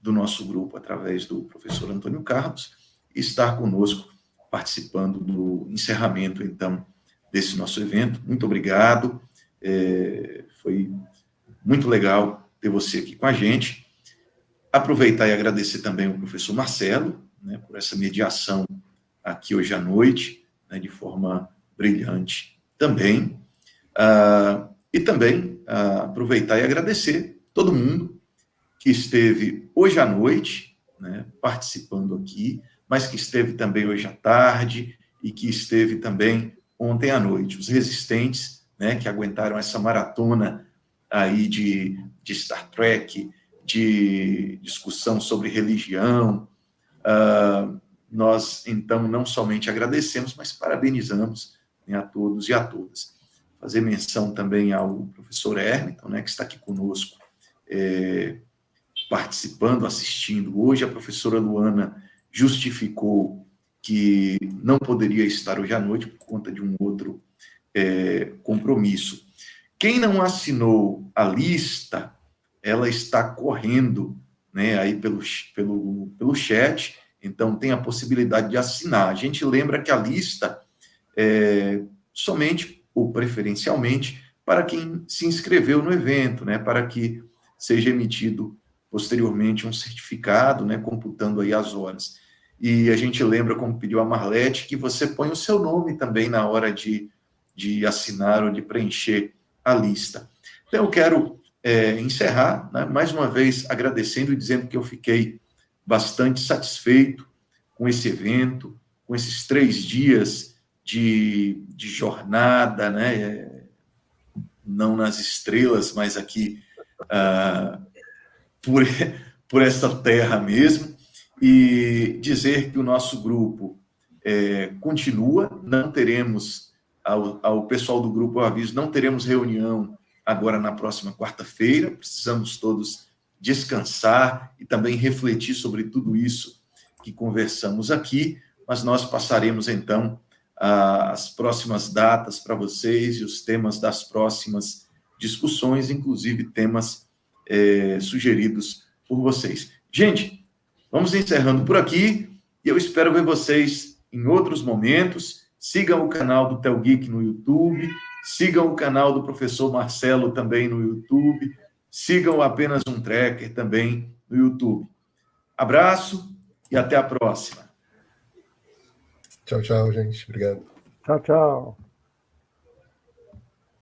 do nosso grupo através do professor Antônio Carlos e estar conosco participando do encerramento, então, desse nosso evento. Muito obrigado, foi muito legal ter você aqui com a gente. Aproveitar e agradecer também ao professor Marcelo, né, por essa mediação aqui hoje à noite, né, de forma brilhante também. E também aproveitar e agradecer todo mundo que esteve hoje à noite, né, participando aqui, mas que esteve também hoje à tarde e que esteve também ontem à noite. Os resistentes, né, que aguentaram essa maratona aí de Star Trek, de discussão sobre religião. Nós, então, não somente agradecemos, mas parabenizamos, né, a todos e a todas. Fazer menção também ao professor Hermiton, né, que está aqui conosco, participando, assistindo. Hoje a professora Luana justificou que não poderia estar hoje à noite por conta de um outro compromisso. Quem não assinou a lista, ela está correndo, né, aí pelo chat, então tem a possibilidade de assinar. A gente lembra que a lista é somente ou preferencialmente para quem se inscreveu no evento, né, para que seja emitido posteriormente um certificado, né, computando aí as horas. E a gente lembra, como pediu a Marlete, que você põe o seu nome também na hora de assinar ou de preencher a lista. Então, eu quero encerrar, né, mais uma vez agradecendo e dizendo que eu fiquei bastante satisfeito com esse evento, com esses 3 dias de jornada, né, não nas estrelas, mas aqui por essa terra mesmo, e dizer que o nosso grupo continua, não teremos, ao pessoal do grupo eu aviso, não teremos reunião agora na próxima quarta-feira, precisamos todos descansar e também refletir sobre tudo isso que conversamos aqui, mas nós passaremos, então, as próximas datas para vocês e os temas das próximas discussões, inclusive temas sugeridos por vocês. Gente, vamos encerrando por aqui e eu espero ver vocês em outros momentos. Sigam o canal do Telgeek no YouTube, sigam o canal do professor Marcelo também no YouTube, sigam Apenas um Trekker também no YouTube. Abraço e até a próxima. Tchau, tchau, gente. Obrigado. Tchau, tchau.